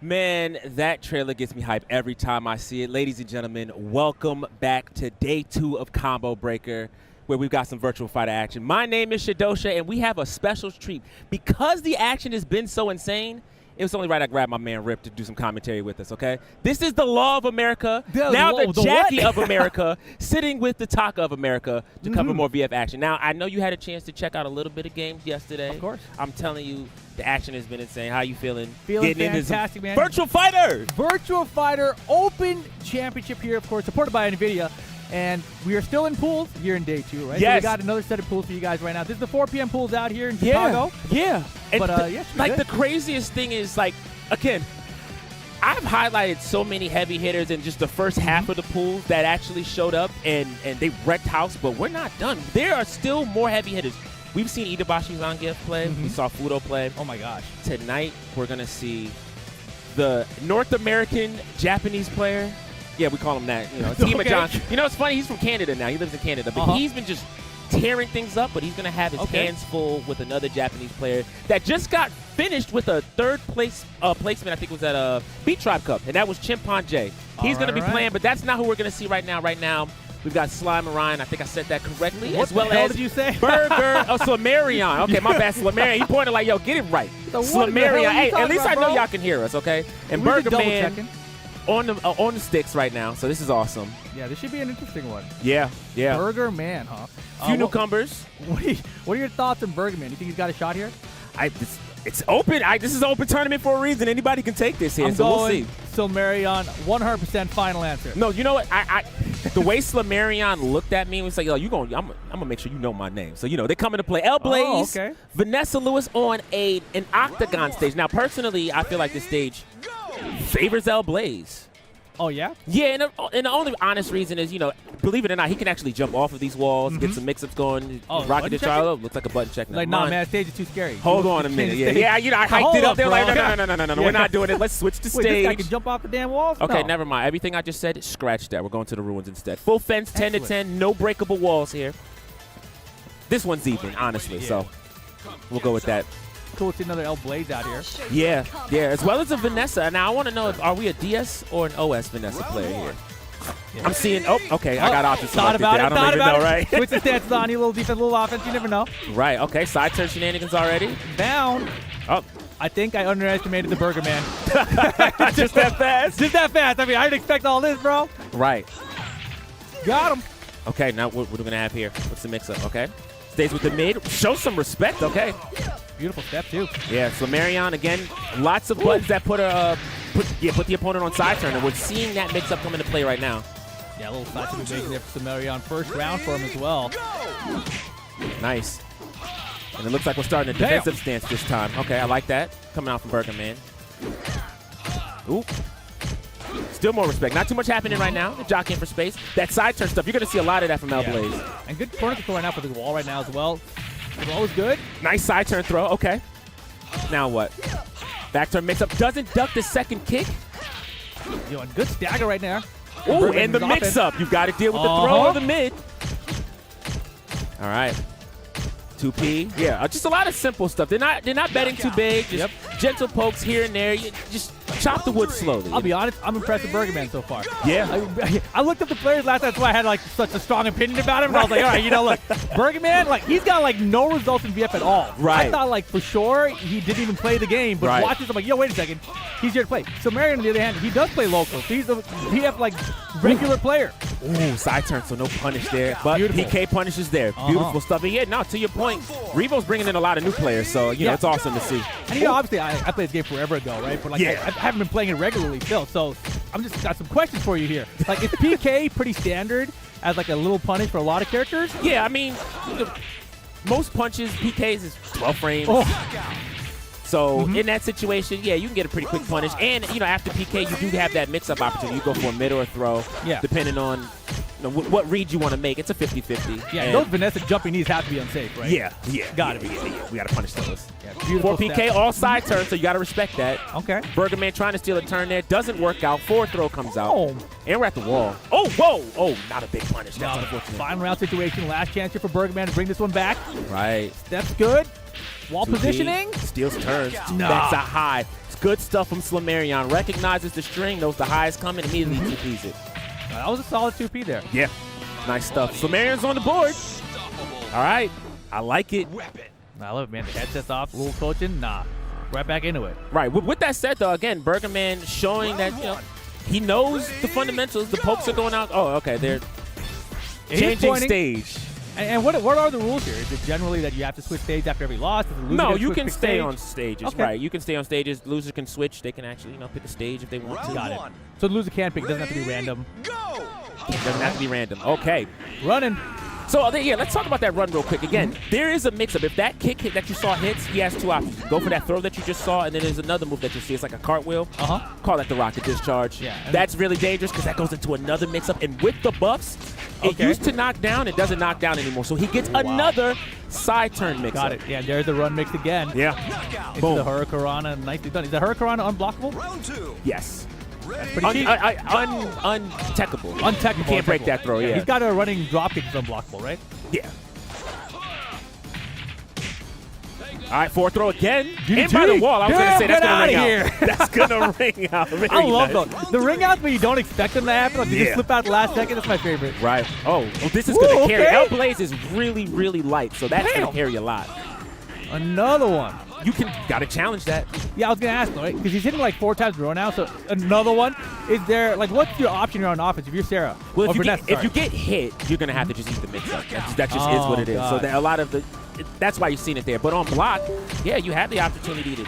Man, that trailer gets me hyped every time I see it. Ladies and gentlemen, welcome back to day 2 of Combo Breaker, where we've got some virtual fighter action. My name is Shadosha, and we have a special treat. Because the action has been so insane, it was only right I grabbed my man Rip to do some commentary with us, okay? This is the Law of America, now the Jackie of America, sitting with the Taka of America to cover more VF action. Now, I know you had a chance to check out a little bit of games yesterday. Of course. I'm telling you, the action has been insane. How you feeling? Feeling fantastic, man. Virtual Fighter! Virtual Fighter Open Championship here, of course, supported by NVIDIA. And we are still in pools here in day 2, right? Yes. So we got another set of pools for you guys right now. This is the 4 p.m. pools out here in Chicago. Yeah. And But, yeah, like the craziest thing is, like, again, I've highlighted so many heavy hitters in just the first half of the pools that actually showed up and they wrecked house, but we're not done. There are still more heavy hitters. We've seen Itabashi Zangief play. We saw Fudo play. Oh, my gosh. Tonight, we're going to see the North American Japanese player. Yeah, we call him that. You know, Tima Johnson. You know, it's funny. He's from Canada now. He lives in Canada. But he's been just tearing things up, but he's going to have his hands full with another Japanese player that just got finished with a third place placement. I think it was at a Beat Tribe Cup, and that was Chimpanzee. He's going to be playing, but that's not who we're going to see right now. Right now, we've got Slime Orion. I think I said that correctly. What as well the hell as did you say? Burger. Oh, Slamarion. Okay, my bad, Slamarion. He pointed like, yo, get it right. Slamarion. Hey, at least I know y'all can hear us, okay? And Burger Man on the sticks right now, so this is awesome. Yeah, this should be an interesting one. Yeah. Burger Man, huh? Few newcomers. What are your thoughts on Burger Man? You think he's got a shot here? It's open. This is an open tournament for a reason. Anybody can take this here, so we'll see. Slamarion, 100% final answer. No, you know what? The way Slamarion looked at me was like, yo, I'm gonna make sure you know my name. So they come into play. L Blaze, Vanessa Lewis on an octagon stage. Now, personally, I feel like this stage favors L Blaze. Oh, yeah? Yeah, and the only honest reason is, believe it or not, he can actually jump off of these walls, get some mix-ups going. Rocket the child looks like a button check now. Like, nah, man, stage is too scary. Hold on a minute. Yeah, I hyped it up. They're like, no, we're not doing it. Let's switch the stage. Wait, this guy can jump off the damn walls? Okay, no. never mind. Everything I just said, scratch that. We're going to the ruins instead. Full fence, 10 to 10, no breakable walls here. This one's even, honestly, so we'll go with that. Cool to see another L Blaze out here. Yeah, as well as a Vanessa. Now, I want to know, are we a DS or an OS Vanessa player here? Yeah. I'm seeing, I got options selected there. I don't even know, right? Switch the stances on you, little defense, little offense, you never know. Right, okay, side turn shenanigans already. Down. Oh. I think I underestimated the Burger Man. Just that fast? Just that fast. I mean, I didn't expect all this, bro. Right. Got him. Okay, now what are we going to have here? What's the mix-up, okay? Stays with the mid. Show some respect, okay? Beautiful step, too. Yeah, so Marion, again, lots of buttons that put the opponent on side turn, and we're seeing that mix-up come into play right now. Yeah, a little side turn evasion there for Marion. First round for him as well. Nice. And it looks like we're starting a defensive stance this time. Okay, I like that. Coming out from Burger Man. Ooh. Still more respect. Not too much happening right now. They're jockeying for space. That side turn stuff, you're going to see a lot of that from L Blaze. And good corner control right now for the wall right now as well. Throw is good. Nice side turn throw. Okay. Now what? Back turn mix up. Doesn't duck the second kick. Yo, and good stagger right now. Ooh, and the mix up. You've got to deal with the throw or the mid. All right. 2P. Yeah, just a lot of simple stuff. They're not betting too big. Just gentle pokes here and there. You just chop the wood slowly. I'll be honest, I'm impressed with Burger Man so far. Yeah. I looked up the players last time, that's why I had like such a strong opinion about him. And I was like, all right, look, Burger Man, like he's got like no results in VF at all. Right. I thought like for sure he didn't even play the game, but watch this, I'm like, yo, wait a second, he's here to play. So Marion, on the other hand, he does play local. So he's a VF like regular player. Ooh, side turn, so no punish there. But PK punishes there. Beautiful stuff. And yeah, no, to your point, R.E.V.O's bringing in a lot of new players, so it's awesome to see. And obviously I played this game forever ago, right? But like I haven't been playing it regularly still, so I'm just got some questions for you here. Like, is PK pretty standard as like a little punish for a lot of characters? Yeah, I mean, most punches, PKs is 12 frames. So in that situation, yeah, you can get a pretty quick punish. And, after PK, you do have that mix-up opportunity. You go for a mid or a throw, depending on what read you want to make. It's a 50-50. Yeah, and those Vanessa jumping knees have to be unsafe, right? Yeah. Got to be. We got to punish those. Yeah, beautiful. For PK, all side turn, so you got to respect that. Okay. Burger Man trying to steal a turn there. Doesn't work out. Forward throw comes out. Oh. And we're at the wall. Oh, whoa. Oh, not a big punish. That's unfortunate. Final round situation. Last chance here for Burger Man to bring this one back. Right. That's good. Wall positioning. Steals turns. No. That's a high. Good stuff from Slamarion. Recognizes the string, knows the high is coming, immediately 2Ps it. That was a solid 2P there. Yeah. Nice stuff. Slamarion's on the board. All right. I like it. I love it, man. The headset's off, a little coaching, nah. Right back into it. Right. With that said, though, again, Burgerman showing that, he knows the fundamentals. The pokes are going out. Oh, okay. They're changing stage. And what are the rules here? Is it generally that you have to switch stage after every loss? No, you can stay on stages. Okay. Right. You can stay on stages. Loser can switch. They can actually, pick a stage if they want to. Got it. So the loser can pick. It doesn't have to be random. It doesn't have to be random. Okay. Running. So, let's talk about that run real quick. Again, there is a mix-up. If that kick that you saw hits, he has two options. Go for that throw that you just saw, and then there's another move that you see. It's like a cartwheel. Call that the rocket discharge. Yeah. That's really dangerous because that goes into another mix-up. And with the buffs, it used to knock down. It doesn't knock down anymore. So he gets another side turn mix-up. Got it. Yeah, there's the run mix again. Yeah. Into Boom. the Hurricanrana. Nicely done. Is the Hurricanrana unblockable? Round 2. Yes. That's pretty cheap. Untechable. Untechable. You can't break that throw, yeah. He's got a running drop kick that's unblockable, right? Yeah. All right, forward throw again. DDT. And by the wall. I was going to say that's going to ring here. out. That's going to ring out. Very I love nice. those. The ring outs when you don't expect them to happen. Like they just slip out the last second. That's my favorite. Right. Oh, well, this is going to carry. Okay. L-Blaze is really, really light, so that's going to carry a lot. Another one. You got to challenge that. Yeah, I was going to ask, right? Because he's hitting like 4 times in a row now. So another one. Is there, what's your option here on offense if you're Sarah? Well, if you get hit, you're going to have to just eat the mix-up. That just is what it is. God. So a lot of that's why you've seen it there. But on block, yeah, you have the opportunity to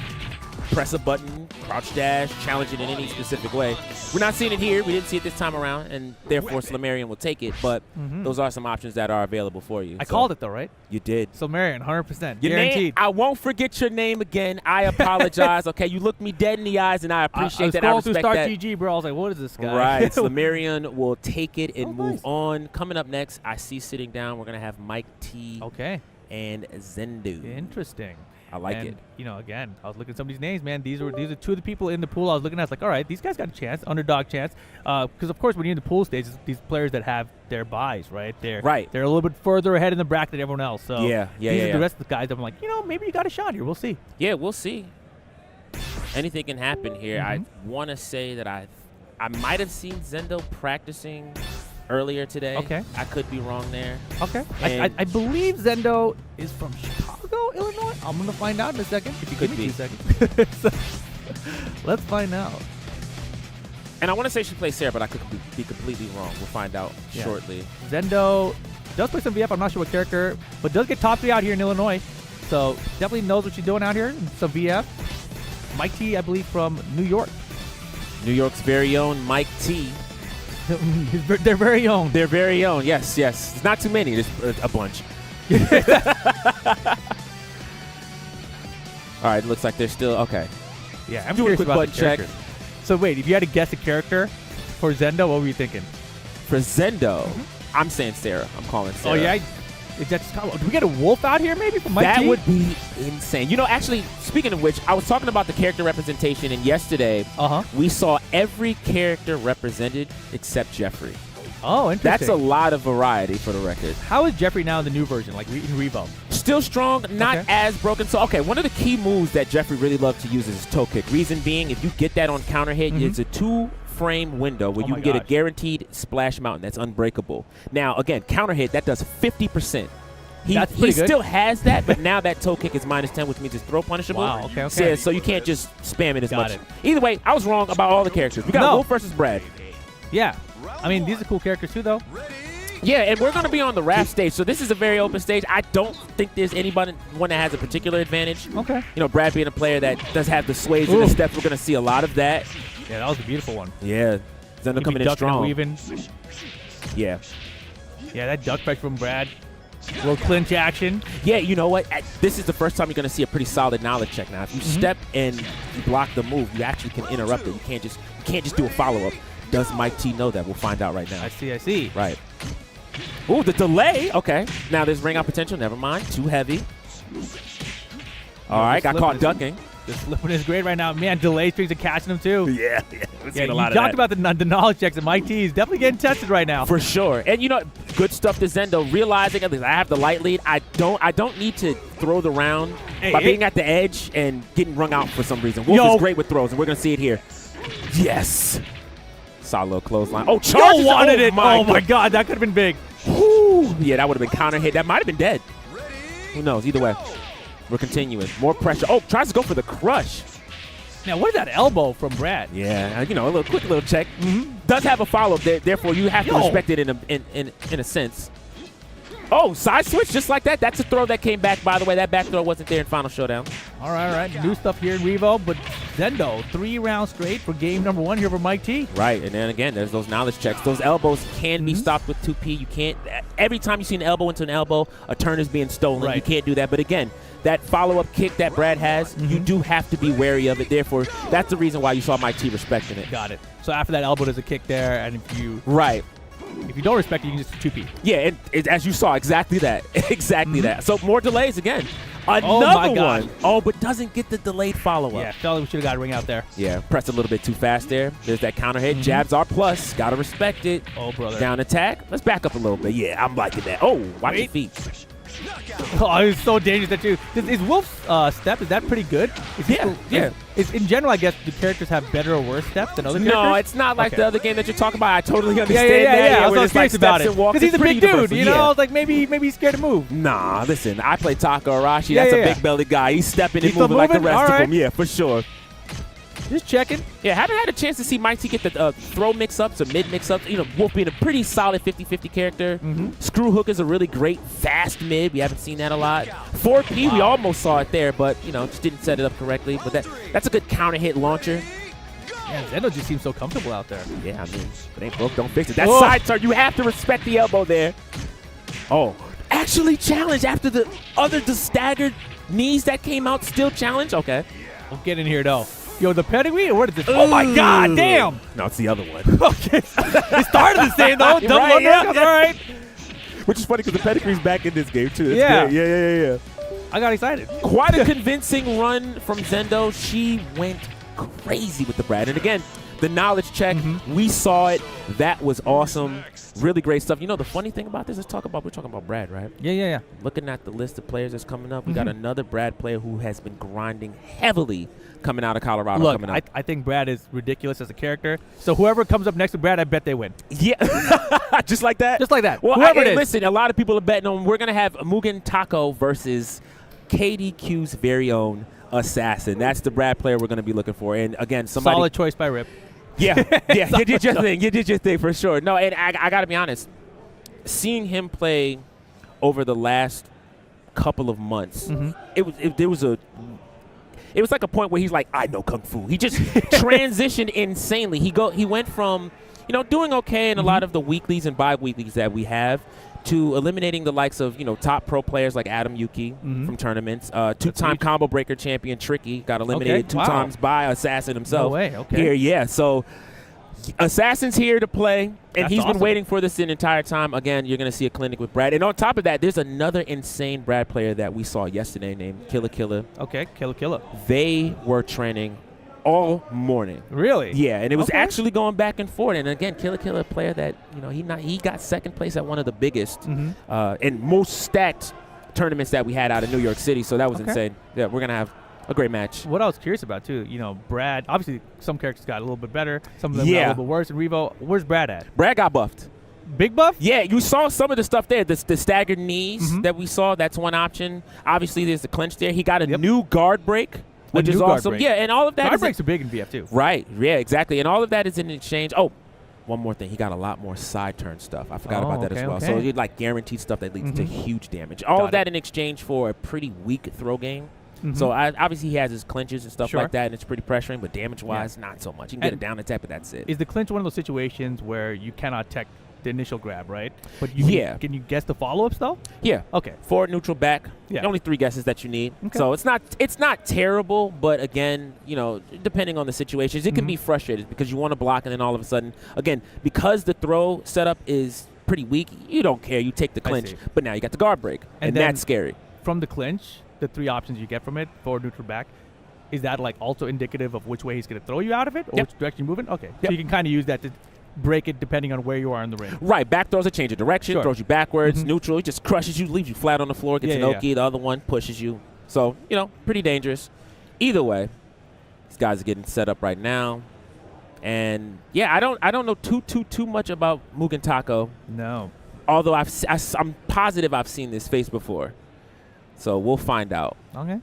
press a button, crouch dash, challenge it in any specific way. We're not seeing it here. We didn't see it this time around, and therefore Slamarion will take it. But those are some options that are available for you. I called it, though, right? You did. Slamarion, 100%. Your guaranteed. name, I won't forget your name again. I apologize. Okay, you looked me dead in the eyes, and I appreciate that. I respect through Start that. GG, bro. I was like, what is this guy? Right. Slamarion will take it and move nice. on. Coming up next, I see sitting down, we're going to have Mike T. Okay. And Zendu. Interesting. I like and, it. Again, I was looking at some of these names, man. These are two of the people in the pool I was looking at. I was like, all right, these guys got a chance, underdog chance. Because, of course, when you're in the pool stage, it's these players that have their buys, right? They're a little bit further ahead in the bracket than everyone else. So these are the rest of the guys that I'm like, maybe you got a shot here. We'll see. Yeah, we'll see. Anything can happen here. I want to say that I might have seen Zendo practicing earlier today. Okay. I could be wrong there. Okay. I believe Zendo is from Chicago, Illinois. I'm going to find out in a second. If you Could give me be. 2 seconds. So, let's find out. And I want to say she plays Sarah, but I could be completely wrong. We'll find out shortly. Zendo does play some VF. I'm not sure what character, but does get top 3 out here in Illinois. So definitely knows what she's doing out here. Some VF. Mike T, I believe, from New York. New York's very own Mike T. Their very own. Their very own, yes. It's not too many. There's a bunch. All right, looks like they're still okay. Yeah, I'm Do a curious quick about button the check. characters. So wait, if you had to guess a character for Zendo, what were you thinking? For Zendo, I'm saying Sarah. I'm calling Sarah. Oh yeah, is that Chicago? Do we get a wolf out here maybe from Mike That T? would be insane. Actually, speaking of which, I was talking about the character representation, and yesterday we saw every character represented except Jeffrey. Oh, interesting. That's a lot of variety for the record. How is Jeffrey now in the new version, like in R.E.V.O? Still strong, not as broken. So, one of the key moves that Jeffrey really loved to use is his toe kick. Reason being, if you get that on counter hit, it's a 2-frame window where you can get a guaranteed splash mountain that's unbreakable. Now, again, counter hit, that does 50%. He still has that, but now that toe kick is -10, which means it's throw punishable. Wow, okay. So you can't just spam it as much. It. Either way, I was wrong about all the characters. We got Wolf versus Brad. Yeah. I mean, these are cool characters too, though. Yeah, and we're going to be on the RAF stage, so this is a very open stage. I don't think there's one that has a particular advantage. Okay. Brad being a player that does have the sways and the steps, we're going to see a lot of that. Yeah, that was a beautiful one. Yeah. Zendo coming in strong. Weaving. Yeah. Yeah, that duck pressure from Brad. A little clinch action. Yeah, you know what? This is the first time you're going to see a pretty solid knowledge check now. If you step and you block the move, you actually can interrupt it. You can't just do a follow-up. Does Mike T know that? We'll find out right now. I see. Right. Ooh, the delay. Okay. Now there's ring out potential. Never mind. Too heavy. All right. Got caught ducking. The slipping is great right now. Man, delay strings are catching him too. Yeah. You talked about the knowledge checks, and Mike T is definitely getting tested right now. For sure. And good stuff to Zendo. Realizing I have the light lead. I don't need to throw the round by being at the edge and getting rung out for some reason. Wolf is great with throws, and we're going to see it here. Yes. Solid little clothesline. Oh, charges. Wanted it. Oh, my God. That could have been big. Whew. Yeah, that would have been counter hit. That might have been dead. Who knows? Either way, we're continuing. More pressure. Oh, tries to go for the crush. Now, what is that elbow from Brad? Yeah, a little quick little check. Does have a follow-up there, therefore you have to respect it in a sense. Oh, side switch just like that. That's a throw that came back, by the way. That back throw wasn't there in Final Showdown. All right. New stuff here in R.E.V.O, but Zendo, 3 rounds straight for game number 1 here for Mike T. Right, and then again, there's those knowledge checks. Those elbows can be stopped with 2P. You can't, every time you see an elbow into an elbow, a turn is being stolen. Right. You can't do that. But again, that follow-up kick that Brad has, you do have to be wary of it. Therefore, that's the reason why you saw Mike T respecting it. Got it. So after that elbow, there's a kick there, and if you if you don't respect it, you can just 2P. Yeah, and as you saw, exactly that. Exactly that. So more delays again. Another one. Oh, but doesn't get the delayed follow-up. Yeah, felt like we should have got a ring out there. Yeah, pressed a little bit too fast there. There's that counter hit. Jabs are plus. Got to respect it. Oh, brother. Down attack. Let's back up a little bit. Yeah, I'm liking that. Oh, watch your feet. Oh, it's so dangerous that too. Is Wolf's step, is that pretty good? In general, I guess the characters have better or worse steps than other characters? No, it's not like the other game that you're talking about. I totally understand that. Yeah. I was curious about it. Because he's a big dude, you know? I was like, maybe he's scared to move. Nah, listen, I play Taka Arashi. That's a big belly guy. He's stepping and moving like the rest of them. Yeah, for sure. Just checking. Yeah, haven't had a chance to see Mike T get the throw mix-ups or mid mix-ups. Wolf being a pretty solid 50-50 character. Screw hook is a really great fast mid. We haven't seen that a lot. 4P, we almost saw it there, but just didn't set it up correctly. But that's a good counter hit launcher. Yeah, Zendo just seems so comfortable out there. Yeah, I mean, if it ain't broke, don't fix it. That side turn, you have to respect the elbow there. Oh, actually challenged after the staggered knees that came out. Still challenged. Okay. We'll get in here though. Yo, the pedigree, or what is this? Oh, my God, damn. No, it's the other one. Okay. It started the same, though. Double underhook, all right. Which is funny because the pedigree's back in this game, too. It's great. Yeah. I got excited. Quite a convincing run from Zendo. She went crazy with the Brad. And again, the knowledge check, we saw it. That was awesome. Really great stuff. The funny thing about this is we're talking about Brad, right? Yeah. Looking at the list of players that's coming up, we got another Brad player who has been grinding heavily coming out of Colorado. Look, I think Brad is ridiculous as a character. So whoever comes up next to Brad, I bet they win. Yeah. Just like that? Just like that. Well, listen, a lot of people are betting on we're going to have Mugen Taco versus KDQ's very own Assassin. That's the Brad player we're going to be looking for. And again, somebody. Solid choice by Rip. Yeah. You did your thing. You did your thing for sure. No, and I got to be honest. Seeing him play over the last couple of months, it was like a point where he's like, I know Kung Fu. He just transitioned insanely. He went from, doing okay in a lot of the weeklies and bi-weeklies that we have to eliminating the likes of, top pro players like Adam Yuki from tournaments. Two-time combo breaker champion Tricky got eliminated two times by Assassin himself. No way, okay. Here, yeah. So Assassin's here to play, and he's been waiting for this the entire time. Again, you're going to see a clinic with Brad. And on top of that, there's another insane Brad player that we saw yesterday named Killa. Okay, Killa. They were training all morning. Really? Yeah, and it was actually going back and forth. And again, Killa, a player that, he got second place at one of the biggest and most stacked tournaments that we had out of New York City. So that was insane. Yeah, we're going to have a great match. What I was curious about, too, Brad, obviously some characters got a little bit better. Some of them got a little bit worse in R.E.V.O. Where's Brad at? Brad got buffed. Big buff? Yeah, you saw some of the stuff there. The staggered knees that we saw, that's one option. Obviously, there's the clinch there. He got a new guard break, which is awesome. Yeah, and all of that guard breaks are big in VF, too. Right, yeah, exactly. And all of that is in exchange. Oh, one more thing. He got a lot more side turn stuff. I forgot about that as well. So he guaranteed stuff that leads to huge damage. All of that in exchange for a pretty weak throw game. So obviously he has his clinches and stuff like that, and it's pretty pressuring, but damage-wise, not so much. You can get a down attack, but that's it. Is the clinch one of those situations where you cannot tech the initial grab, right? But can you guess the follow-ups, though? Yeah. Okay. Forward, neutral, back. Yeah. Only 3 guesses that you need. Okay. So it's not terrible, but again, depending on the situations, it can be frustrated because you want to block, and then all of a sudden, again, because the throw setup is pretty weak, you don't care. You take the clinch, but now you got the guard break, and that's scary. From the clinch, the 3 options you get from it, forward, neutral, back, is that also indicative of which way he's going to throw you out of it or which direction you're moving? Okay. So you can kind of use that to break it depending on where you are in the ring. Right. Back throws a change of direction, throws you backwards. Neutral, he just crushes you, leaves you flat on the floor, gets an Oki. The other one pushes you. So, pretty dangerous. Either way, these guys are getting set up right now. And, yeah, I don't know too much about Mugen Taco. No. Although I'm positive I've seen this face before. So we'll find out. Okay.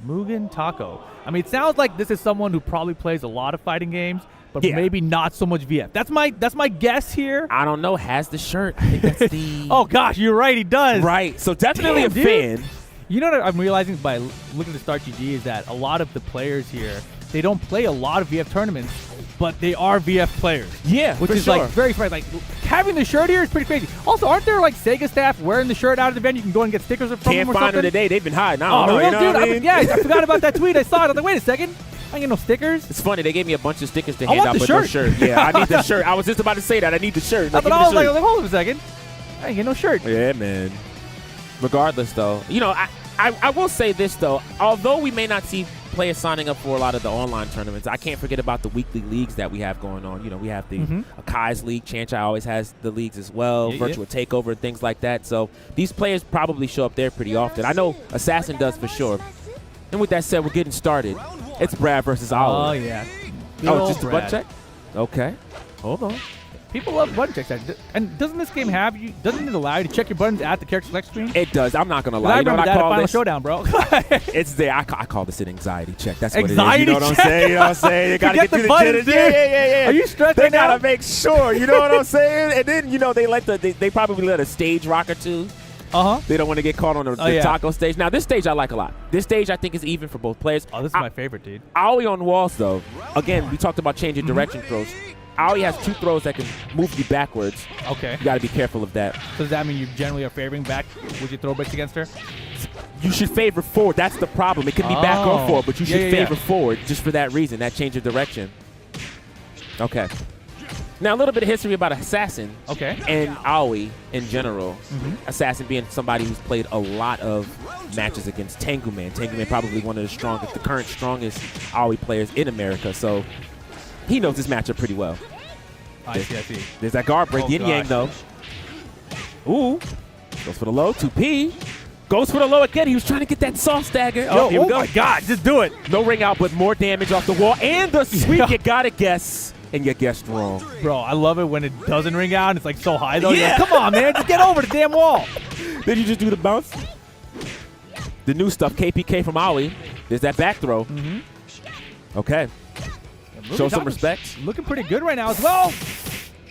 Mugen Taco. I mean, it sounds like this is someone who probably plays a lot of fighting games, but maybe not so much VF. That's my guess here. I don't know. Has the shirt. I think that's the... Oh, gosh, you're right. He does. Right. So definitely a fan. You know what I'm realizing by looking at Start GG is that a lot of the players here, they don't play a lot of VF tournaments, but they are VF players. Yeah, which is like very smart. Like having the shirt here is pretty crazy. Also, aren't there like Sega staff wearing the shirt out of the venue? You can go and get stickers from them or something. Can't find them today. They've been hiding. I don't know. Dude, I mean? I forgot about that tweet. I saw it. I was like, wait a second. I ain't get no stickers. It's funny. They gave me a bunch of stickers to hand out, but no shirt. Yeah, I need the shirt. I was just about to say that. I need the shirt. But I was like, hold on a second. I ain't get no shirt. Yeah, man. Regardless, though, I will say this, though. Although we may not see players signing up for a lot of the online tournaments, I can't forget about the weekly leagues that we have going on. We have the Akai's League. Chanchai always has the leagues as well, Virtua Takeover and things like that. So these players probably show up there pretty often. I know Assassin does for sure. And with that said, we're getting started. It's Brad versus Oliver. Oh, yeah. Just a butt check? Okay. Hold on. People love button checks. And doesn't this game doesn't it allow you to check your buttons at the character select screen? It does. I'm not going to lie. I remember that at Final Showdown, bro. It's there. I call this an anxiety check. That's what anxiety it is. You know what I'm saying? You know what I'm saying? You got to get through the buttons. Yeah. Are you stressed They right now? got to make sure. You know what I'm saying? And then, they probably let a stage rock or two. They don't want to get caught on the taco stage. Now, this stage I like a lot. This stage I think is even for both players. Oh, this is my favorite, dude. Aoi on walls, though. Again, we talked about changing direction throws. Aoi has 2 throws that can move you backwards. Okay. You got to be careful of that. So does that mean you generally are favoring back with your throw breaks against her? You should favor forward. That's the problem. It can be back or forward, but you should favor forward just for that reason, that change of direction. Okay. Now, a little bit of history about Assassin and Aoi in general. Assassin being somebody who's played a lot of matches against Tengu Man. Tengu Man probably one of the current strongest Aoi players in America. So he knows this matchup pretty well. I see. There's that guard break. Yin Yang, though. Ooh. Goes for the low. 2P. Goes for the low again. He was trying to get that soft stagger. Oh, here we go. My God. Just do it. No ring out, but more damage off the wall. And the sweep. You got to guess. And you guessed wrong. Bro, I love it when it doesn't ring out and it's like so high, though. Yeah. Like, come on, man. Just get over the damn wall. Then you just do the bounce. The new stuff, KPK from Aoi. There's that back throw. Okay. Show some respect. Looking pretty good right now as well.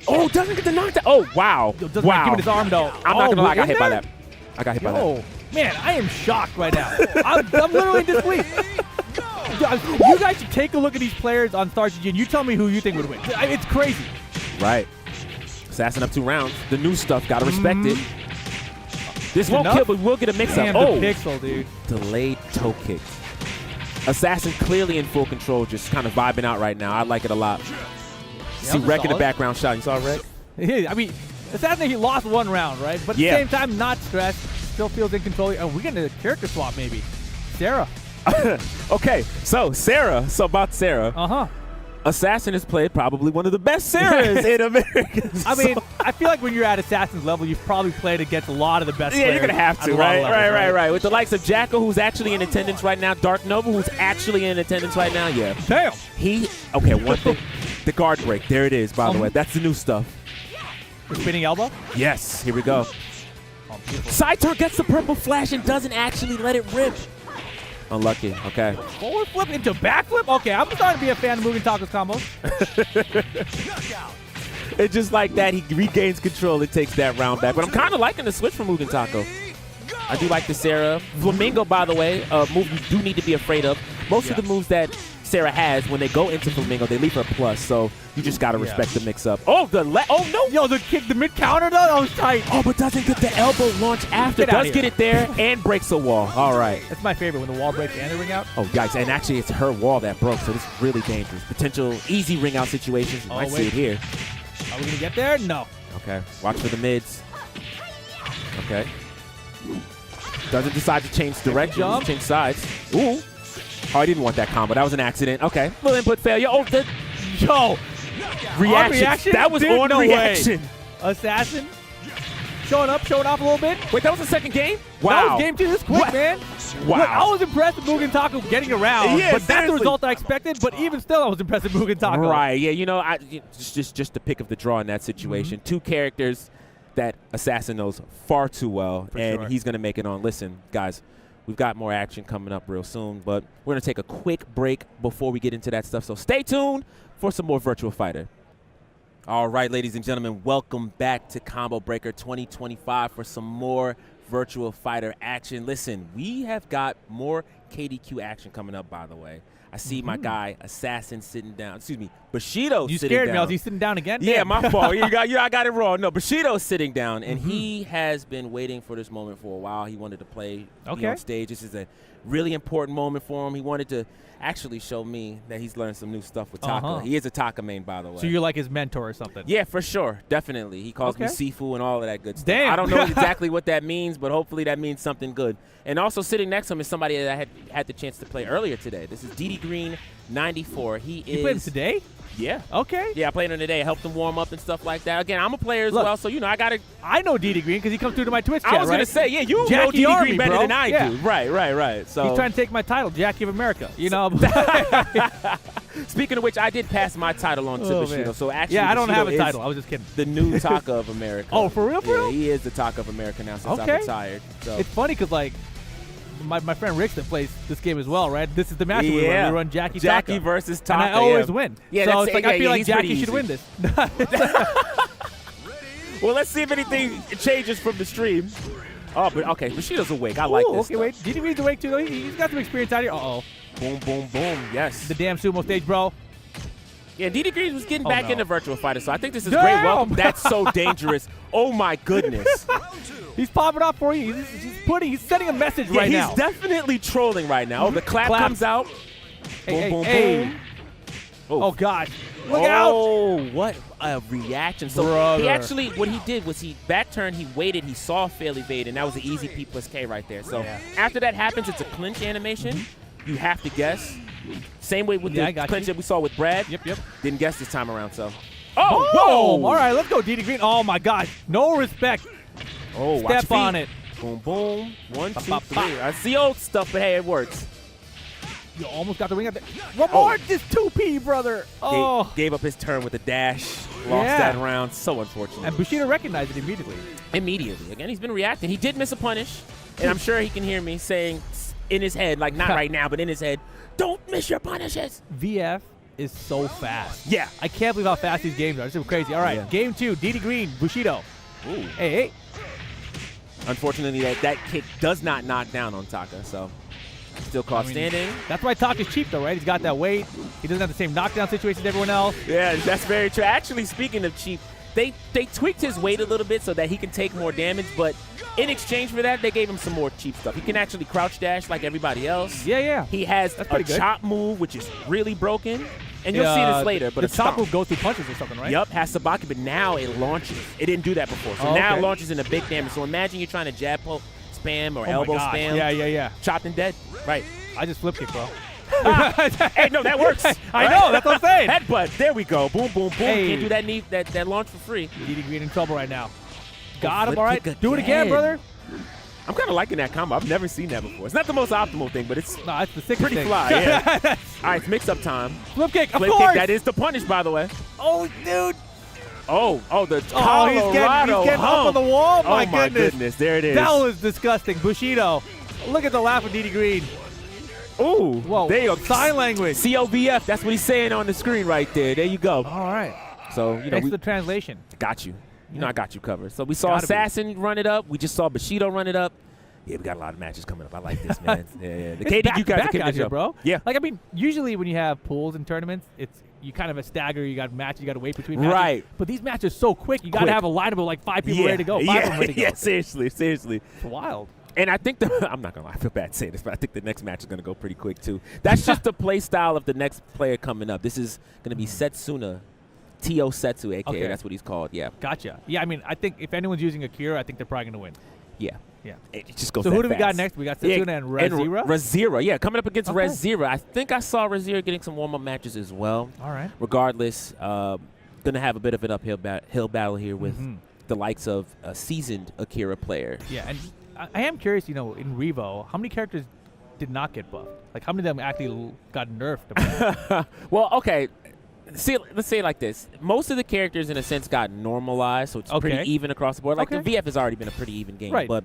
Oh, doesn't get the knockdown. Oh, wow. Doesn't give it his arm, though. I'm not going to lie. I got hit by that. Man, I am shocked right now. I'm literally in disbelief. You guys should take a look at these players on Star GG and you tell me who you think would win. It's crazy. Right. Assassin up 2 rounds. The new stuff, got to respect it. This won't kill, but we'll get a mix-up. The pixel, dude. Delayed toe kick. Assassin clearly in full control, just kind of vibing out right now. I like it a lot. See Rek in the background shot. You saw Rek? Yeah, I mean, Assassin, he lost 1 round, right? But at the same time, not stressed. Still feels in control. Oh, we're getting a character swap, maybe. Sarah. Okay, so about Sarah. Assassin has played probably one of the best Sarahs in America. I mean, I feel like when you're at Assassin's level, you've probably played against a lot of the best players. Yeah, you're going to have to, right? With the likes of Jacko, who's actually in attendance right now, Dark Nova, who's actually in attendance right now, Damn. One thing, the guard break, there it is, by the way. That's the new stuff. The spinning elbow? Yes, here we go. Side turn gets the purple flash and doesn't actually let it rip. Unlucky. Okay. Forward flip into backflip? Okay, I'm starting to be a fan of Mugen Taco's combos. It's just like that. He regains control and takes that round back. But I'm kind of liking the switch from Mugen Taco. I do like the Sarah. Flamingo, by the way, a move you do need to be afraid of. Most of the moves that Sarah has, when they go into Flamingo, they leave her plus. So you just got to respect the mix-up. Oh, no. Yo, the kick, the mid-counter, though, that was tight. Oh, but doesn't get the elbow launch after. Does get it there and breaks the wall. All right. That's my favorite, when the wall breaks and the ring out. Oh, yikes. And actually, it's her wall that broke, so this is really dangerous. Potential easy ring out situations. You might see it here. Are we going to get there? No. Okay. Watch for the mids. Okay. Doesn't decide to change direction. Change sides. Ooh. Oh, I didn't want that combo. That was an accident. Okay. Little input failure. Oh, Yo. Reaction. That was on reaction. Assassin. showing off a little bit. Wait, that was the second game? Wow. That was game 2. This is quick, man. Wow. Look, I was impressed with Mugen Taku getting around, yeah, but that's the seriously. result I expected. But even still, I was impressed with Mugen Taku. Right, yeah, you know, just the pick of the draw in that situation. Two characters that Assassin knows far too well, and he's going to make it on. Listen, guys, we've got more action coming up real soon, but we're going to take a quick break before we get into that stuff. So stay tuned for some more Virtua Fighter. All right, ladies and gentlemen, welcome back to Combo Breaker 2025 for some more Virtua Fighter action. Listen, we have got more KDQ action coming up, by the way. I see my guy, Assassin, sitting down. Excuse me, Bushido you sitting down. You scared me. Was he sitting down again? Yeah, my fault. I got it wrong. No, Bushido's sitting down, and he has been waiting for this moment for a while. He wanted to play on stage. This is a really important moment for him. He wanted to actually show me that he's learned some new stuff with Taka. He is a Taka main, by the way. So you're like his mentor or something? Yeah, for sure. Definitely. He calls me Sifu and all of that good stuff. Damn. I don't know exactly what that means, but hopefully that means something good. And also sitting next to him is somebody that I had the chance to play earlier today. This is DD Green 94. You played him today? Yeah. Okay. Yeah, I played him today. I helped him warm up and stuff like that. Again, I'm a player as well, so, you know, I know DD Green because he comes through to my Twitch chat, I was going to say, yeah, you know DD Green better than I do. Right. So he's trying to take my title, Jackie of America. You know. Speaking of which, I did pass my title on to Bushido. So actually, I don't have a title. I was just kidding. The new Taka of America. Oh, for real? Yeah, he is the Taka of America now since I've retired. So. It's funny because, like, my friend Rick that plays this game as well, right? This is the match we run Jackie versus Taka. And I always win. Yeah, so it's like I feel like Jackie should win this. Well, let's see if anything changes from the stream. Oh, but okay, Bushido's awake. I like this. Okay, wait. DD Green's awake too, though. He's got some experience out here. Uh-oh. Boom, boom, boom. Yes. The damn sumo stage, bro. Yeah, DD Green was getting back into Virtua Fighter, so I think this is great. Welcome. That's so dangerous. Oh, my goodness. He's popping up for you. He's sending a message right now. He's definitely trolling right now. Oh, the clap comes out. Hey, boom, boom. Oh, God. Look out. Oh, what a reaction. So he actually, what he did was he back turned, he waited, he saw fail evade, and that was an easy P plus K right there. So after that happens, it's a clinch animation. You have to guess. Same way with the clinch that we saw with Brad. Yep. Didn't guess this time around, so. Oh, whoa. All right, let's go, DD Green. Oh, my God. No respect. Oh, Step on it. Boom, boom. 1, 2, 3. I see old stuff, but hey, it works. You almost got the ring up there. One more. Just 2P, brother. Oh. Gave up his turn with a dash. Lost that round. So unfortunate. And Bushido recognized it immediately. Again, he's been reacting. He did miss a punish. And I'm sure he can hear me saying in his head, like not right now, but in his head, don't miss your punishes. VF is so fast. Yeah. I can't believe how fast these games are. This is crazy. All right, game 2, DD Green, Bushido. Ooh. Hey. Unfortunately, that kick does not knock down on Taka, so still caught standing. That's why Taka's cheap, though, right? He's got that weight. He doesn't have the same knockdown situation as everyone else. Yeah, that's very true. Actually, speaking of cheap, they tweaked his weight a little bit so that he can take more damage, but in exchange for that, they gave him some more cheap stuff. He can actually crouch dash like everybody else. Yeah. He has a chop move, which is really broken. And you'll see this later. But the chop move goes through punches or something, right? Yep, has Sabaki, but now it launches. It didn't do that before. So now it launches into big damage. So imagine you're trying to jab poke spam or elbow spam. Yeah. Chopped and dead. Right. I just flip kick, bro. Hey, no, that works. I know, that's what I'm saying. Headbutt. There we go. Boom, boom, boom. Hey. Can't do that knee, that launch for free. DD Green in trouble right now. Got him, all right. Do it again, brother. I'm kind of liking that combo. I've never seen that before. It's not the most optimal thing, but it's the sickest pretty thing. fly. Yeah. All right, it's mix-up time. Flip kick, of course. Kick, that is the punish, by the way. Oh, dude. Oh, the Colorado he's getting up on the wall. My goodness. There it is. That was disgusting. Bushido. Look at the laugh of DD Green. Ooh. Whoa. There you go. Sign language. COVF. That's what he's saying on the screen right there. There you go. All right. So, you know. Thanks for the translation. Got you. You know I got you covered. So we saw Assassin run it up. We just saw Bushido run it up. Yeah, we got a lot of matches coming up. I like this, man. Yeah. The KDQ guys are kicking here, bro. Yeah. Like, I mean, usually when you have pools and tournaments, it's you kind of a stagger. You got matches. You got to wait between matches. Right. But these matches are so quick. You got to have a lineup of like 5 people ready to go. 5 of them ready to go. Yeah, seriously. It's wild. And I think I'm not going to lie, I feel bad saying this, but I think the next match is going to go pretty quick, too. That's just the play style of the next player coming up. This is going to be Setsuna. T.O. Setsu, a.k.a. That's what he's called, yeah. Gotcha. Yeah, I mean, I think if anyone's using Akira, I think they're probably going to win. Yeah. It just goes So that who do we got fast. next? We got Setsuna and Rezira? Rezira, yeah, coming up against Rezira. I think I saw Rezira getting some warm-up matches as well. All right. Regardless, going to have a bit of an uphill battle here with the likes of a seasoned Akira player. Yeah, and I am curious, in R.E.V.O, how many characters did not get buffed? Like, how many of them actually got nerfed? Well, okay. See, let's say it like this. Most of the characters, in a sense, got normalized, so it's pretty even across the board. Like, the VF has already been a pretty even game. Right. But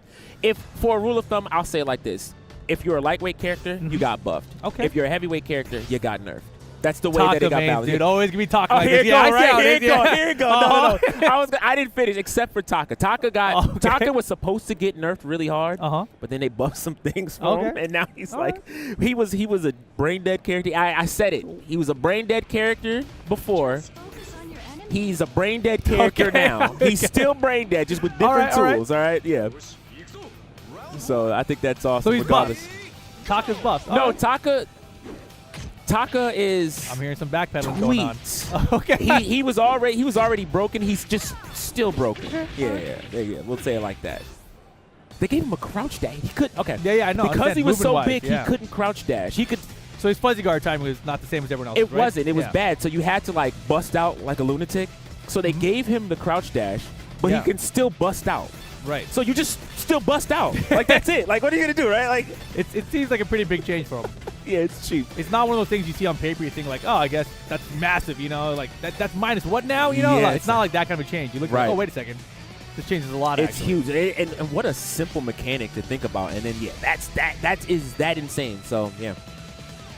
for a rule of thumb, I'll say it like this. If you're a lightweight character, you got buffed. Okay. If you're a heavyweight character, you got nerfed. That's the way Taka that it got main, balanced. Dude, always gonna be talking like Here this. it Yeah, go, I see right? how Here it it is, go. yeah. Here it go. No. I didn't finish except for Taka. Taka was supposed to get nerfed really hard, but then they buffed some things for him, and now he's he was a brain dead character. I said it. He was a brain dead character before. He's a brain dead character now. He's still brain dead, just with different tools. All right, yeah. So I think that's awesome. So he's regardless. buffed. Taka's buffed. No, Taka is. I'm hearing some backpedaling going on. Okay. He was already broken. He's just still broken. Yeah. We'll say it like that. They gave him a crouch dash. He couldn't. Okay. Yeah, I know. Because he was so Movement-wise, big, he couldn't crouch dash. He could. So his fuzzy guard time was not the same as everyone else. It wasn't. It was bad. So you had to like bust out like a lunatic. So they gave him the crouch dash, but he can still bust out. Right. So you just still bust out. Like that's it. Like what are you gonna do, right? Like it seems like a pretty big change for him. Yeah, it's cheap. It's not one of those things you see on paper. You think like, oh, I guess that's massive. Like that's minus what now? Like, it's not like that kind of a change. You look like, oh, wait a second, this changes a lot. It's huge, and what a simple mechanic to think about. And then that is that insane. So yeah.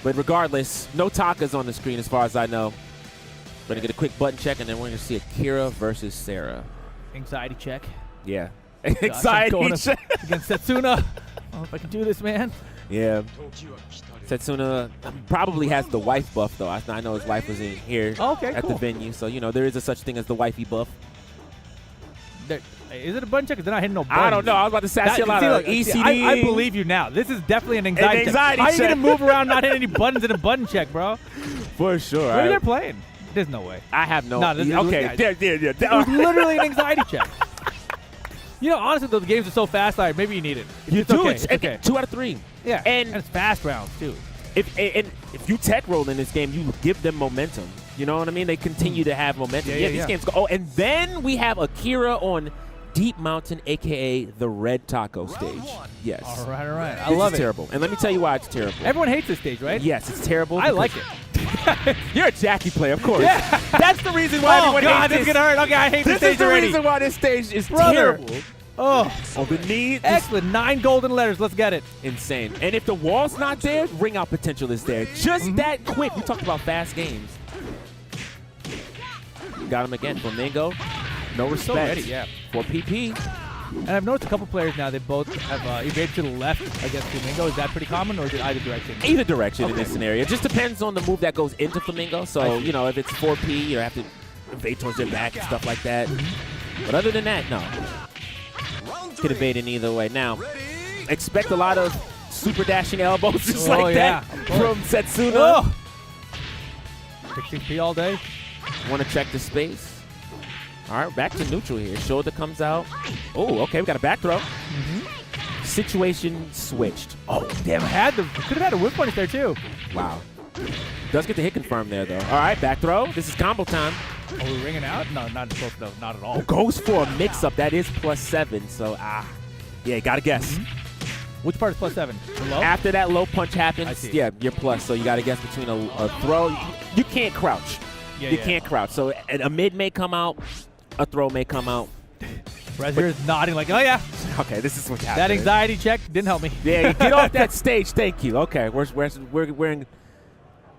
But regardless, no Takas on the screen as far as I know. We're gonna get a quick button check, and then we're gonna see Akira versus Sarah. Anxiety check. Yeah. Anxiety check against Setsuna. I don't know if I can do this, man. Yeah. Setsuna probably has the wife buff, though. I know his wife was in here at the venue. So, there is a such thing as the wifey buff. Is it a button check? Because they're not hitting no buttons. I don't know. I was about to say, I see a lot of ECD. I believe you now. This is definitely an anxiety check. How are you going to move around not hitting any buttons in a button check, bro? For sure. What are they playing? There's no way. I have no. Okay. It was literally an anxiety check. Honestly, the games are so fast. All right, maybe you need it. It's okay. 2 out of 3. Yeah, and it's fast rounds, too. If you tech roll in this game, you give them momentum. You know what I mean? They continue to have momentum. Yeah, these games go. Oh, and then we have Akira on Deep Mountain, a.k.a. the Red Taco stage. Yes. All right. I love it. It's terrible. And let me tell you why it's terrible. Everyone hates this stage, right? Yes, it's terrible. I like it. You're a Jackie player, of course. Yeah. That's the reason why everyone hates this. This is going to hurt. Okay, I hate this stage already. This is the reason why this stage is terrible. Oh, the knee. Excellent. 9 golden letters. Let's get it. Insane. And if the wall's not there, ring out potential is there. Just that quick. We talked about fast games. Got him again. Flamingo. No respect. So ready, yeah. For PP. And I've noticed a couple players now, they both have evaded to the left against Flamingo. Is that pretty common, or is it either direction? Either direction in this scenario. It just depends on the move that goes into Flamingo. So, if it's 4P, you have to evade towards their back and stuff like that. But other than that, no. Could evade in either way. Now, expect a lot of super dashing elbows just like that from Setsuna. Oh. 16P all day. Want to check the space. All right, back to neutral here. Shoulder comes out. Oh, okay, we got a back throw. Situation switched. Oh, damn, could have had a whip punish there too. Wow. Does get the hit confirmed there, though. All right, back throw. This is combo time. Are we ringing out? No, not at all. Goes for a mix-up. That is +7, so, yeah, got to guess. Which part is +7? The low? After that low punch happens, you're plus, so you got to guess between a throw. You can't crouch. You can't crouch. So a mid may come out, a throw may come out. Razir is nodding like, oh, yeah. Okay, this is what's happening. That anxiety check didn't help me. Yeah, get off that stage. Thank you. Okay, we're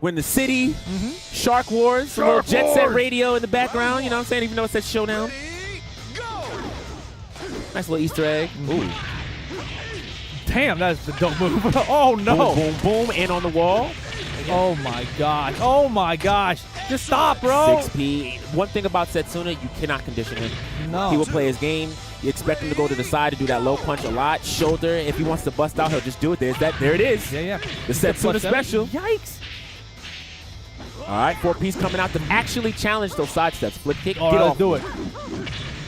in the city. Shark Wars. A little Jet Set Radio in the background. You know what I'm saying? Even though it says Showdown. Nice little Easter egg. Ooh. Damn, that's the dope move. Oh, no. Boom, boom, boom. And on the wall. Oh, my gosh. Oh, my gosh. Just stop, bro. 6P. One thing about Setsuna, you cannot condition him. No. He will play his game. You expect him to go to the side to do that low punch a lot. Shoulder, if he wants to bust out, he'll just do it. There it is. Yeah. The Setsuna special. Yikes. All right, 4P's coming out to actually challenge those side steps. Flip kick, get off. Let's do it.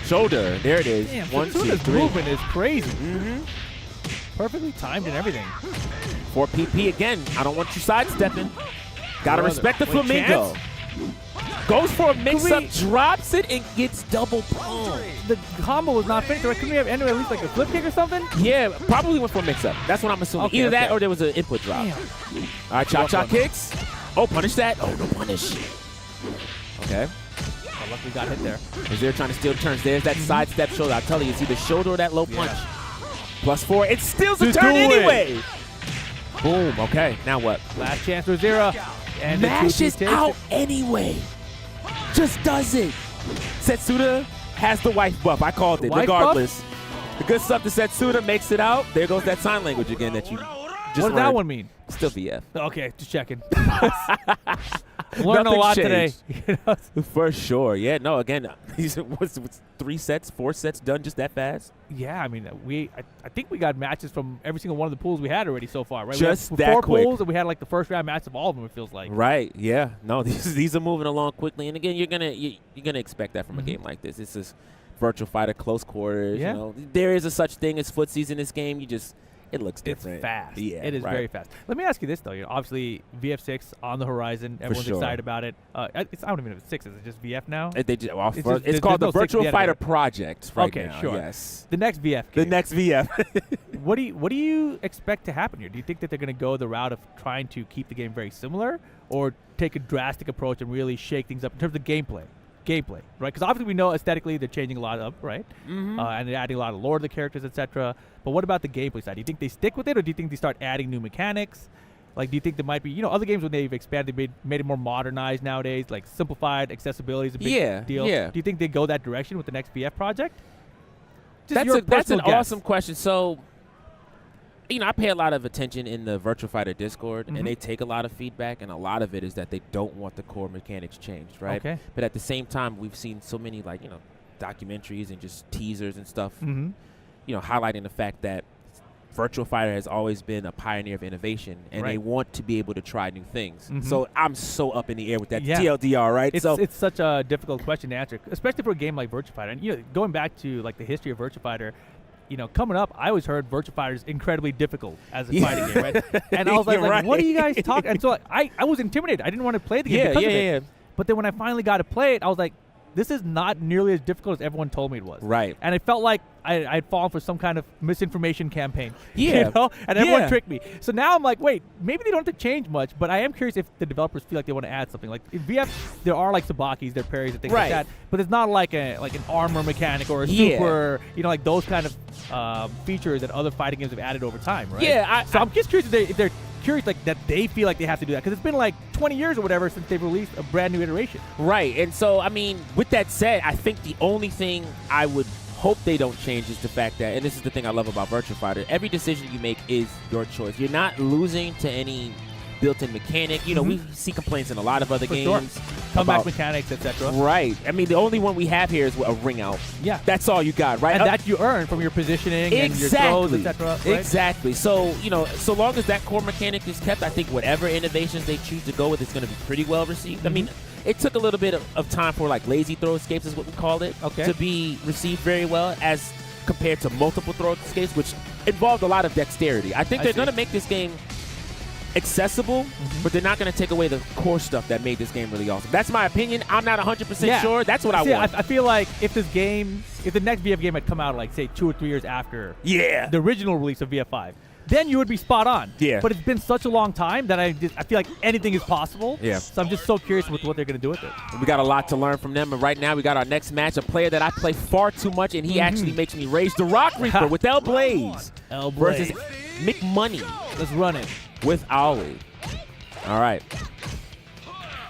Shoulder, there it is. Damn, 1, 2, 3. movement is crazy. Perfectly timed and everything. 4PP again. I don't want you sidestepping. Gotta respect the Flamingo. Goes for a mix-up, drops it, and gets double pumped. The combo was not finished, right? Couldn't we have ended at least like a flip kick or something? Yeah, probably went for a mix-up. That's what I'm assuming. Okay, Either that or there was an input drop. Damn. All right, chop kicks. Oh, punish that. Oh, no punish. Okay. Oh, luckily got hit there. As they're trying to steal turns. There's that sidestep shoulder. I'll tell you, it's either shoulder or that low punch. +4. It steals the turn anyway. Boom. Okay, now what? Last chance for Zera. And mashes out anyway. Just does it. Setsuda has the wife buff. I called it, regardless. The good stuff to Setsuda makes it out. There goes that sign language again that you just What does learned. that one mean? Still VF. Okay, just checking. Learned a lot today. For sure. Yeah, no, again, what's 3 sets, 4 sets done just that fast? Yeah, I mean, I think we got matches from every single one of the pools we had already so far, right? Just we that four quick. pools, and we had like the first round match of all of them, it feels like. Right, yeah. No, these are moving along quickly. And again, you're gonna expect that from a game like this. This is Virtua Fighter, close quarters. Yeah. You know, there is a such thing as footsies in this game. It looks different. It's fast. Yeah, it is very fast. Let me ask you this, though. Obviously, VF6 on the horizon. Everyone's excited about it. I don't even know if it's 6. Is it just VF now? It's called the Virtua Fighter Project right now. Okay, sure. Yes. The next VF game. The next VF. What do you expect to happen here? Do you think that they're going to go the route of trying to keep the game very similar or take a drastic approach and really shake things up in terms of gameplay, right? Because obviously we know aesthetically they're changing a lot up, right? And they're adding a lot of lore to the characters, etc. But what about the gameplay side? Do you think they stick with it, or do you think they start adding new mechanics? Like, do you think there might be, other games when they've expanded, made it more modernized nowadays, like simplified accessibility is a big deal. Yeah. Do you think they go that direction with the next VF project? That's an awesome question. So, I pay a lot of attention in the Virtua Fighter Discord, and they take a lot of feedback, and a lot of it is that they don't want the core mechanics changed, right? Okay. But at the same time, we've seen so many, documentaries and just teasers and stuff, highlighting the fact that Virtua Fighter has always been a pioneer of innovation, and they want to be able to try new things. So I'm so up in the air with that TLDR, right? It's such a difficult question to answer, especially for a game like Virtua Fighter. And going back to the history of Virtua Fighter, coming up, I always heard Virtua Fighter is incredibly difficult as a fighting game, right? And I was like, what are you guys talking? And so I was intimidated. I didn't want to play the game because of it. But then when I finally got to play it, I was like, this is not nearly as difficult as everyone told me it was. Right. And it felt like I'd fallen for some kind of misinformation campaign. Yeah. And everyone tricked me. So now I'm like, wait, maybe they don't have to change much, but I am curious if the developers feel like they want to add something. Like in VF, there are sabakis, there are parries and things like that, but it's not like an armor mechanic or a super, like those kind of features that other fighting games have added over time, right? Yeah. So I'm just curious if they're curious that they feel like they have to do that, because it's been 20 years or whatever since they've released a brand new iteration. Right. And so, with that said, I think the only thing I would hope they don't change is the fact that, and this is the thing I love about Virtua Fighter, every decision you make is your choice. You're not losing to any built-in mechanic. We see complaints in a lot of other games. Comeback mechanics, etc. Right. The only one we have here is a ring out. Yeah. That's all you got, right? And that you earn from your positioning and your throws, etc. Right? Exactly. So, so long as that core mechanic is kept, I think whatever innovations they choose to go with is going to be pretty well received. It took a little bit of time for lazy throw escapes is what we called it, to be received very well as compared to multiple throw escapes, which involved a lot of dexterity. I think they're going to make this game accessible, but they're not going to take away the core stuff that made this game really awesome. That's my opinion. I'm not 100% sure. That's what I want. I feel like if the next VF game had come out say 2 or 3 years after the original release of VF5, then you would be spot on. Yeah. But it's been such a long time that I feel like anything is possible. Yeah. So I'm just so curious with what they're going to do with it. We got a lot to learn from them. And right now we got our next match, a player that I play far too much, and he actually makes me rage. The Rock Reaper with El Blaze versus McMoney. Let's run it. With Ollie. All right.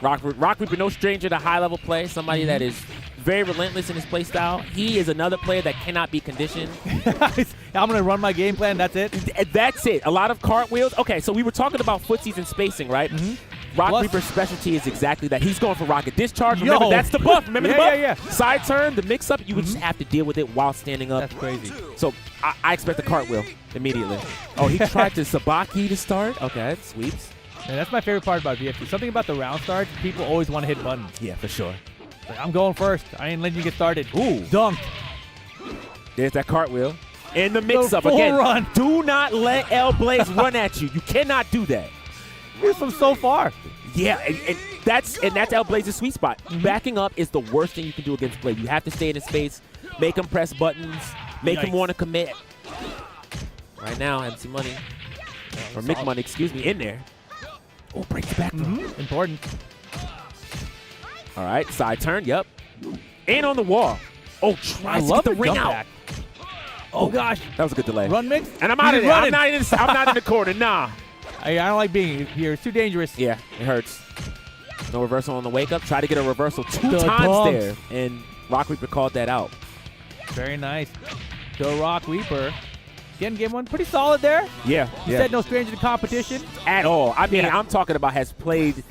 Rock Reaper, no stranger to high-level play. Somebody that is very relentless in his play style. He is another player that cannot be conditioned. I'm going to run my game plan. That's it? That's it. A lot of cartwheels. Okay, so we were talking about footsies and spacing, right? Rock Reaper's specialty is exactly that. He's going for rocket discharge. Remember, that's the buff. Remember the buff? Yeah. Side turn, the mix-up, you would just have to deal with it while standing up. That's crazy. So I expect a cartwheel immediately. Oh, he tried to sabaki to start? Okay, that sweeps. And that's my favorite part about VF2. Something about the round start, people always want to hit buttons. Yeah, for sure. I'm going first. I ain't letting you get started. Ooh. Dunk. There's that cartwheel. And the mix-up. Again, run. Do not let El Blaze run at you. You cannot do that. He's from so far. Yeah, and That's L Blaze's sweet spot. Backing up is the worst thing you can do against Blaze. You have to stay in his space, make him press buttons, make him want to commit. Right now, MC Money, or Mick Money, excuse me, in there. Oh, break the back throw. Important. All right, side turn, yep. And on the wall. Oh, tries to get the ring out. Back. Oh, gosh. That was a good delay. Run mix. And I'm out of there. I'm not in the corner, nah. I don't like being here. It's too dangerous. Yeah, it hurts. No reversal on the wake up. Try to get a reversal two times there. And Rock Reaper called that out. Very nice. The Rock Reaper. Getting game one pretty solid there. Yeah. You said no stranger to competition. At all. I mean, I'm talking about has played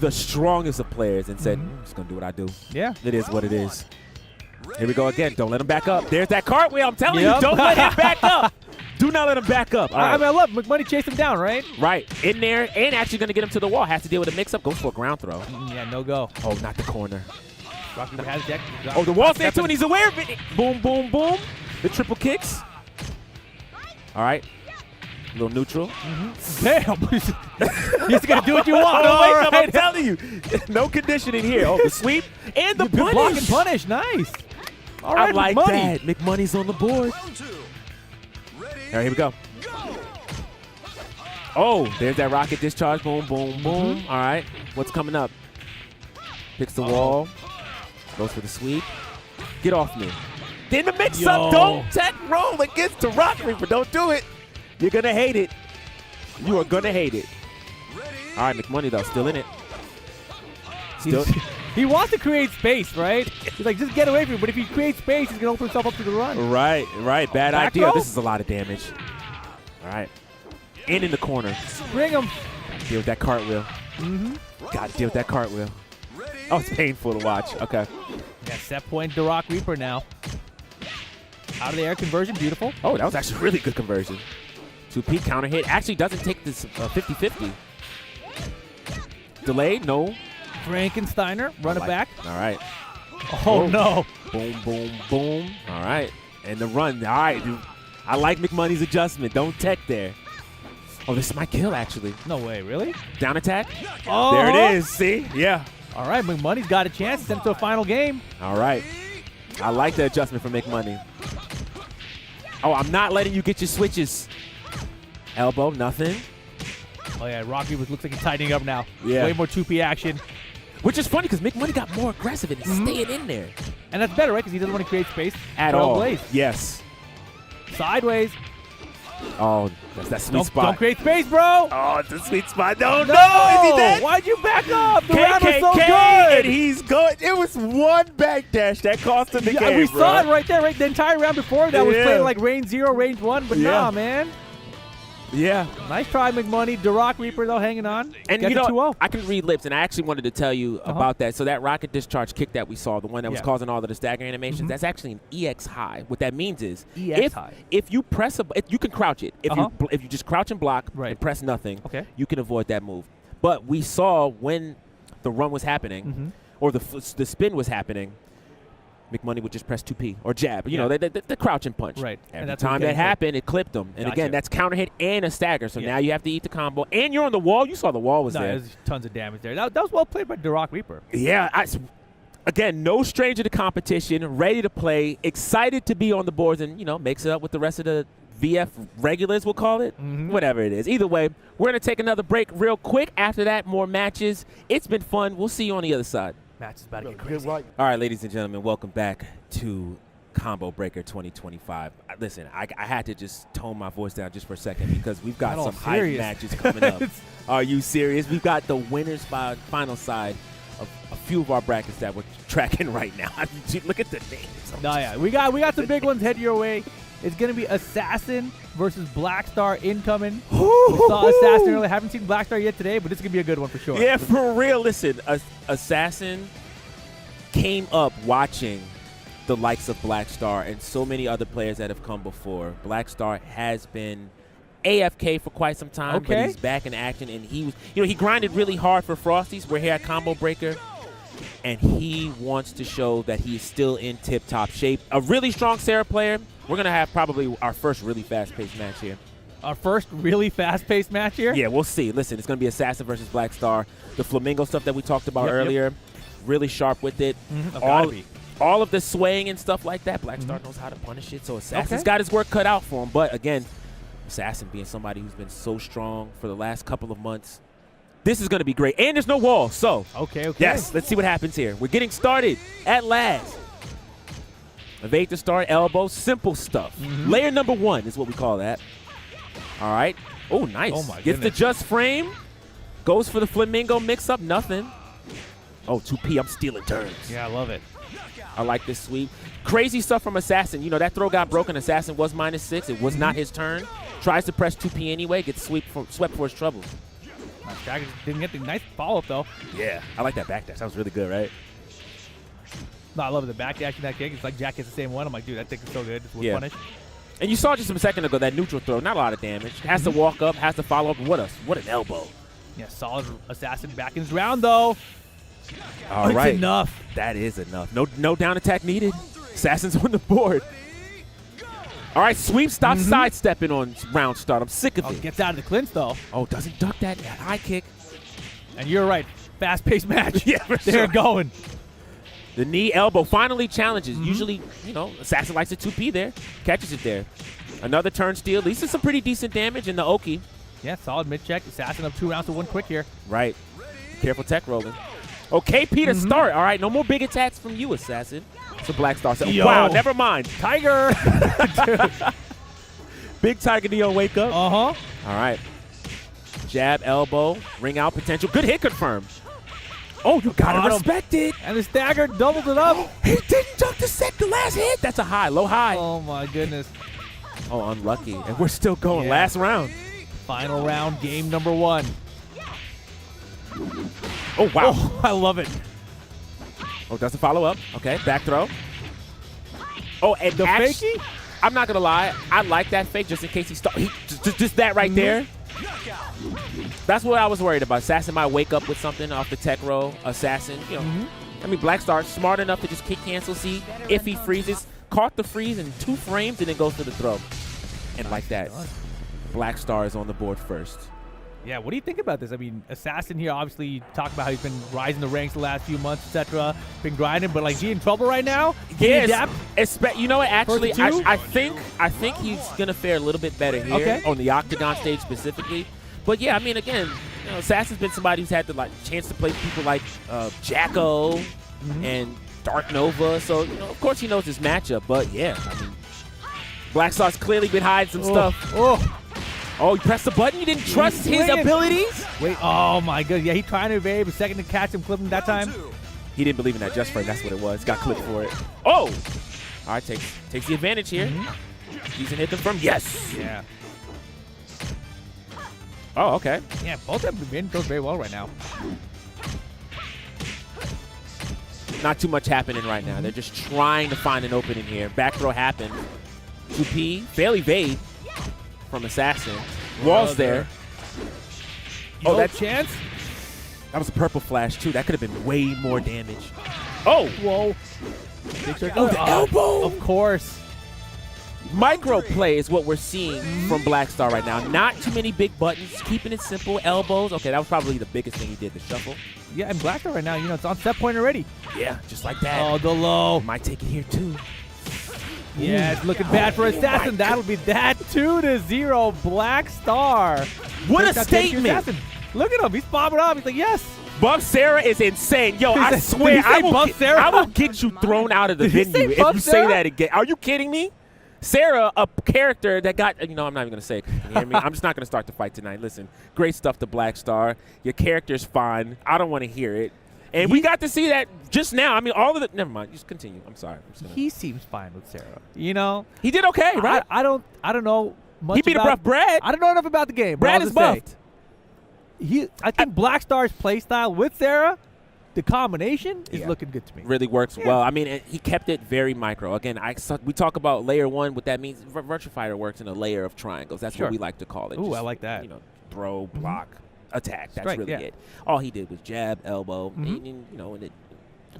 the strongest of players and said, I'm just going to do what I do. Yeah. It is what it is. Here we go again. Don't let him back up. There's that cartwheel. I'm telling you, don't let him back up. Do not let him back up. I mean, I love McMoney chased him down, right? Right. In there and actually going to get him to the wall. Has to deal with a mix-up. Goes for a ground throw. Yeah, no go. Oh, not the corner. Rock Reaper has deck. Oh, the wall's there too, and he's aware of it. Boom, boom, boom. The triple kicks. All right. A little neutral. Damn. He's going to do what you want. I'm telling you. No conditioning here. Oh, the sweep and the punish. Block and punish. Nice. All right, I like McMoney. that. McMoney's on the board. All right, here we go. Oh, there's that rocket discharge. Boom, boom, boom. All right. What's coming up? Picks the wall. Goes for the sweep. Get off me. Then the mix-up. Don't tech roll against the Rock Reaper. Don't do it. You're going to hate it. You are going to hate it. All right, McMoney, though, still in it. Still. He wants to create space, right? He's like, just get away from him. But if he creates space, he's going to open himself up to the run. Right. Bad Back idea. row? This is a lot of damage. All right. And in the corner. Bring him. Deal with that cartwheel. Got to deal with that cartwheel. Oh, it's painful to watch. Okay. Yeah, set point to Rock Reaper now. Out of the air conversion. Beautiful. Oh, that was actually a really good conversion. 2P counter hit. Actually doesn't take this 50-50. Delayed. No. Frankensteiner. Run it back. All right. Oh, no. Boom, boom, boom. All right. And the run. All right, dude. I like McMoney's adjustment. Don't tech there. Oh, this might kill, actually. No way. Really? Down attack. Oh. There it is. See? Yeah. All right. McMoney's got a chance to send it to a final game. All right. I like the adjustment from McMoney. Oh, I'm not letting you get your switches. Elbow, nothing. Oh, yeah. Rock Reaper looks like he's tightening up now. Yeah. Way more 2P action. Which is funny because McMoney got more aggressive and he's staying in there. And that's better, right? Because he doesn't want to create space. At all. Blaze. Yes. Sideways. Oh, that's that sweet spot. Don't create space, bro. Oh, it's a sweet spot. No, No. is he dead? Why'd you back up? The round was so good. And he's going. It was one backdash that cost him the game, we saw it right there, right? The entire round before that was playing like range 0, range 1, but nah, man. Yeah. Nice try, McMoney. The Rock Reaper, though, hanging on. And Gets you know, 2-0. I can read lips, and I actually wanted to tell you about that. So that rocket discharge kick that we saw, the one that was causing all of the stagger animations, that's actually an EX high. What that means is if you press you can crouch it. If you just crouch and block and press nothing, you can avoid that move. But we saw when the run was happening or the spin was happening, McMoney would just press 2P or jab. You know, the crouch and punch. Right. Every time that happened, it clipped him. And again, that's counter hit and a stagger. So now you have to eat the combo. And you're on the wall. You saw the wall was there. There's tons of damage there. That was well played by the Rock Reaper. Yeah. Again, no stranger to competition, ready to play, excited to be on the boards and, makes it up with the rest of the VF regulars, we'll call it. Whatever it is. Either way, we're going to take another break real quick. After that, more matches. It's been fun. We'll see you on the other side. Match is about to get crazy. All right, ladies and gentlemen, welcome back to Combo Breaker 2025. Listen, I had to just tone my voice down just for a second because we've got some hype matches coming up. Are you serious? We've got the winners by final side of a few of our brackets that we're tracking right now. Look at the names. No, yeah, we got some big ones headed your way. It's going to be Assassin versus Black Star incoming. We saw Assassin earlier. Haven't seen Black Star yet today, but this is going to be a good one for sure. Yeah, for real. Listen, Assassin came up watching the likes of Black Star and so many other players that have come before. Black Star has been AFK for quite some time, but he's back in action. And he was, he grinded really hard for Frosties. We're here at Combo Breaker. And he wants to show that he's still in tip-top shape. A really strong Sarah player. We're going to have probably our first really fast-paced match here. Our first really fast-paced match here? Yeah, we'll see. Listen, it's going to be Assassin versus Black Star. The Flamingo stuff that we talked about earlier, really sharp with it. All of the swaying and stuff like that, Black Star knows how to punish it. So Assassin's got his work cut out for him. But, again, Assassin being somebody who's been so strong for the last couple of months, this is going to be great. And there's no wall, so. Okay. Yes, let's see what happens here. We're getting started at last. Evade to start, elbow, simple stuff. Layer number 1 is what we call that. All right. Oh, nice. Oh, my Gets the just frame. Goes for the Flamingo mix-up. Nothing. Oh, 2P. I'm stealing turns. Yeah, I love it. I like this sweep. Crazy stuff from Assassin. You know, that throw got broken. Assassin was -6. It was not his turn. Tries to press 2P anyway. Gets swept for his trouble. Stagger didn't get the nice follow-up, though. Yeah. I like that backdash. That was really good, right? No, I love the backdash in that kick. It's like Jack gets the same one. I'm like, dude, that thing is so good. It's worth punish. And you saw just a second ago that neutral throw, not a lot of damage. Has to walk up, has to follow up. What an elbow. Yeah, solid Assassin back in his round, though. All right. Enough. That is enough. No down attack needed. Assassin's on the board. All right, sweep, stop sidestepping on round start. I'm sick of it. Gets out of the clinch, though. Oh, doesn't duck that high kick. And you're right. Fast-paced match. Yeah, They're going. The knee elbow finally challenges. Usually, you know, Assassin likes a 2P there. Catches it there. Another turn steal. At least it's some pretty decent damage in the Oki. Yeah, solid mid-check. Assassin up 2 rounds to 1 quick here. Right. Careful tech rolling. Okay, P to start. All right, no more big attacks from you, Assassin. So Black Star said, wow, never mind. Tiger. Big Tiger Neo wake up. All right. Jab, elbow, ring out potential. Good hit confirmed. Oh, you gotta respect it. And the stagger doubled it up. He didn't duck the last hit. That's a high, low high. Oh, my goodness. Oh, unlucky. And we're still going. Last round. Final round, game number 1. Oh, wow. Oh, I love it. Oh, doesn't follow up. Okay, back throw. Oh, and the fakey? I'm not going to lie. I like that fake just in case he just that right there. That's what I was worried about. Assassin might wake up with something off the tech roll. Assassin, you know. I mean, Black Star smart enough to just kick cancel. See if he freezes. Caught the freeze in 2 frames and then goes for the throw. And like that, Black Star is on the board first. Yeah, what do you think about this? I mean, Assassin here, obviously, you talk about how he's been rising the ranks the last few months, etc. Been grinding, but like, is he in trouble right now? Yes. You know what? Actually, I think he's gonna fare a little bit better here on the Octagon stage specifically. But yeah, I mean, again, you know, Assassin's been somebody who's had the chance to play people like Jacko and Dark Nova. So you know, of course, he knows his matchup. But yeah, I mean, Black Star's clearly been hiding some stuff. Oh, you pressed the button? You didn't trust his abilities? Wait, oh my goodness. Yeah, he tried to evade, but second to catch him, clip him that time. He didn't believe in that just frame. That's what it was. Got clipped for it. Oh! All right, takes the advantage here. He's an hit confirm. Yes! Yeah. Oh, okay. Yeah, both of them been goes very well right now. Not too much happening right now. They're just trying to find an opening here. Back throw happened. 2P, fail evade from Assassin. Wall's there. Oh, that chance? That was a purple flash, too. That could have been way more damage. Oh! Whoa. Oh, the elbow! Of course. Micro play is what we're seeing from Black Star right now. Not too many big buttons, keeping it simple. Elbows. Okay, that was probably the biggest thing he did, the shuffle. Yeah, and Black Star right now, you know, it's on set point already. Yeah, just like that. Oh, the low. Might take it here, too. Yeah, it's looking bad for Assassin. That'll be that 2-0 Black Star. What a statement. Look at him. He's bobbing up. He's like, yes. Buff Sarah is insane. Yo, I swear, I will get you thrown out of the venue if you say that again. Are you kidding me? Sarah, a character that got, you know, I'm not even going to say it. Can you hear me? I'm just not going to start the fight tonight. Listen, great stuff to Black Star. Your character's fine. I don't want to hear it. And we got to see that just now. I mean, all of the – never mind. Just continue. I'm sorry. He seems fine with Sarah. You know? He did okay, right? I don't know much He beat a buff Brad. I don't know enough about the game. Brad is buffed. I think Black Star's playstyle with Sarah, the combination is looking good to me. Really works well. I mean, he kept it very micro. Again, we talk about layer 1. What that means, Virtua Fighter works in a layer of triangles. That's what we like to call it. Ooh, I like that. You know, throw, block, attack. That's Strike, really it. All he did was jab, elbow, and, you know, and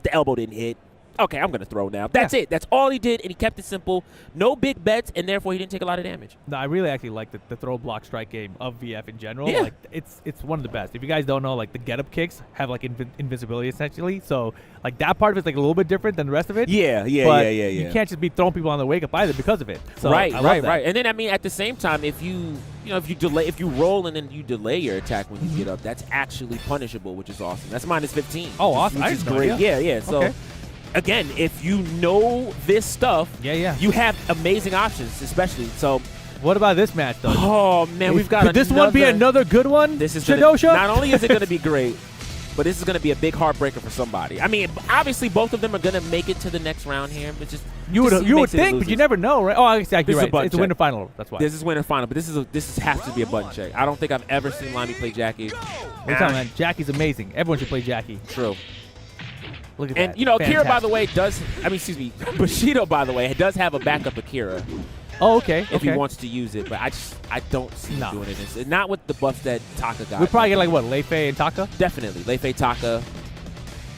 the elbow didn't hit. Okay, I'm going to throw now. That's it. That's all he did, and he kept it simple. No big bets, and therefore he didn't take a lot of damage. No, I really actually like the throw block strike game of VF in general. Yeah. Like it's one of the best. If you guys don't know, like the get up kicks have like invisibility essentially. So like that part of it's like a little bit different than the rest of it. Yeah. You can't just be throwing people on the wake up either because of it. So right. And then I mean at the same time, if you roll and then you delay your attack when you get up, that's actually punishable, which is awesome. That's minus 15. Oh, awesome! Which is great. Yeah. So. Okay. Again, if you know this stuff, you have amazing options, especially. So, what about this match, though? Oh man, we've got. Could this one be another good one? This is Shidosha? Not only is it going to be great, but this is going to be a big heartbreaker for somebody. I mean, obviously, both of them are going to make it to the next round here, but you would think, but you never know, right? Oh, exactly right. It's a winner final. That's why. This is winner final, but this has to be a button check. I don't think I've ever seen Limey play Jackie. Man, Jackie's amazing. Everyone should play Jackie. True. Look at and, that. Akira, by the way, Bushido, by the way, does have a backup Akira. Oh, okay. If he wants to use it, but I don't see him doing it. It's not with the buff that Taka got. We'd probably get like what, Lei Fei and Taka? Definitely. Lei Fei, Taka.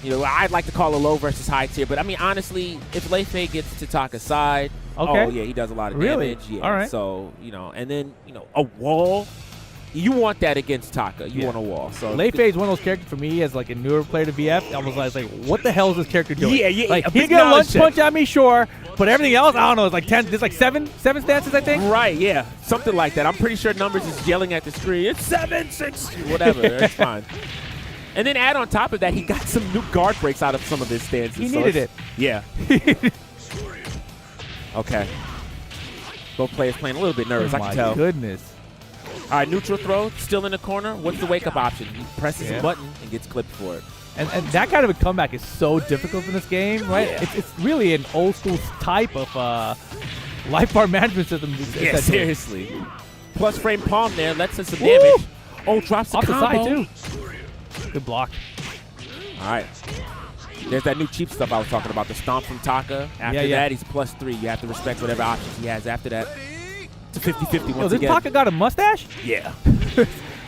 I'd like to call a low versus high tier, but I mean, honestly, if Lei Fei gets to Taka's side, he does a lot of damage. Yeah. All right. So, and then, a wall. You want that against Taka. You want a wall. So Lei Fei is one of those characters for me as like a newer player to VF. I was like, what the hell is this character doing? Yeah. Like he can lunch punch at me, sure, but everything else, I don't know. It's like 10. There's like seven stances, I think. Right. Yeah. Something like that. I'm pretty sure Numbers is yelling at the screen. It's 7, 6, whatever. It's fine. And then add on top of that, he got some new guard breaks out of some of his stances. He needed it. Yeah. Okay. Both players playing a little bit nervous. I can tell. My goodness. All right, neutral throw, still in the corner. What's the wake-up option? He presses a button and gets clipped for it. And that kind of a comeback is so difficult in this game, right? Yeah. It's really an old-school type of life bar management system. Yeah, seriously. Plus frame palm there, lets us some damage. Oh, drops the combo. Off the side, too. Good block. All right. There's that new cheap stuff I was talking about, the stomp from Taka. After that, he's +3. You have to respect whatever options he has after that. It's a 50-50 once again. Taka got a mustache? Yeah.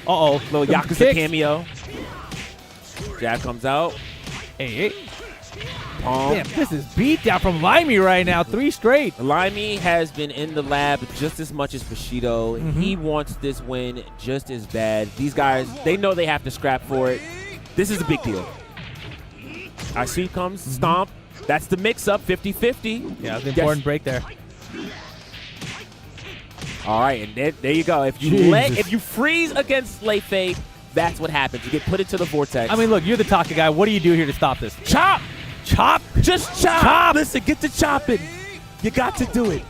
Uh-oh. Little Yakuza cameo. Jab comes out. Hey. Palm. Damn, this is beat down from Limey right now. 3 straight. Limey has been in the lab just as much as Bushido. He wants this win just as bad. These guys, they know they have to scrap for it. This is a big deal. I see comes, stomp. That's the mix-up, 50-50. Yeah, the important break there. All right, and there you go. If you freeze against Lei Fei, that's what happens. You get put into the vortex. I mean, look, you're the Taka guy. What do you do here to stop this? Chop! Chop! Just chop! Listen, get to chopping. You got to do it.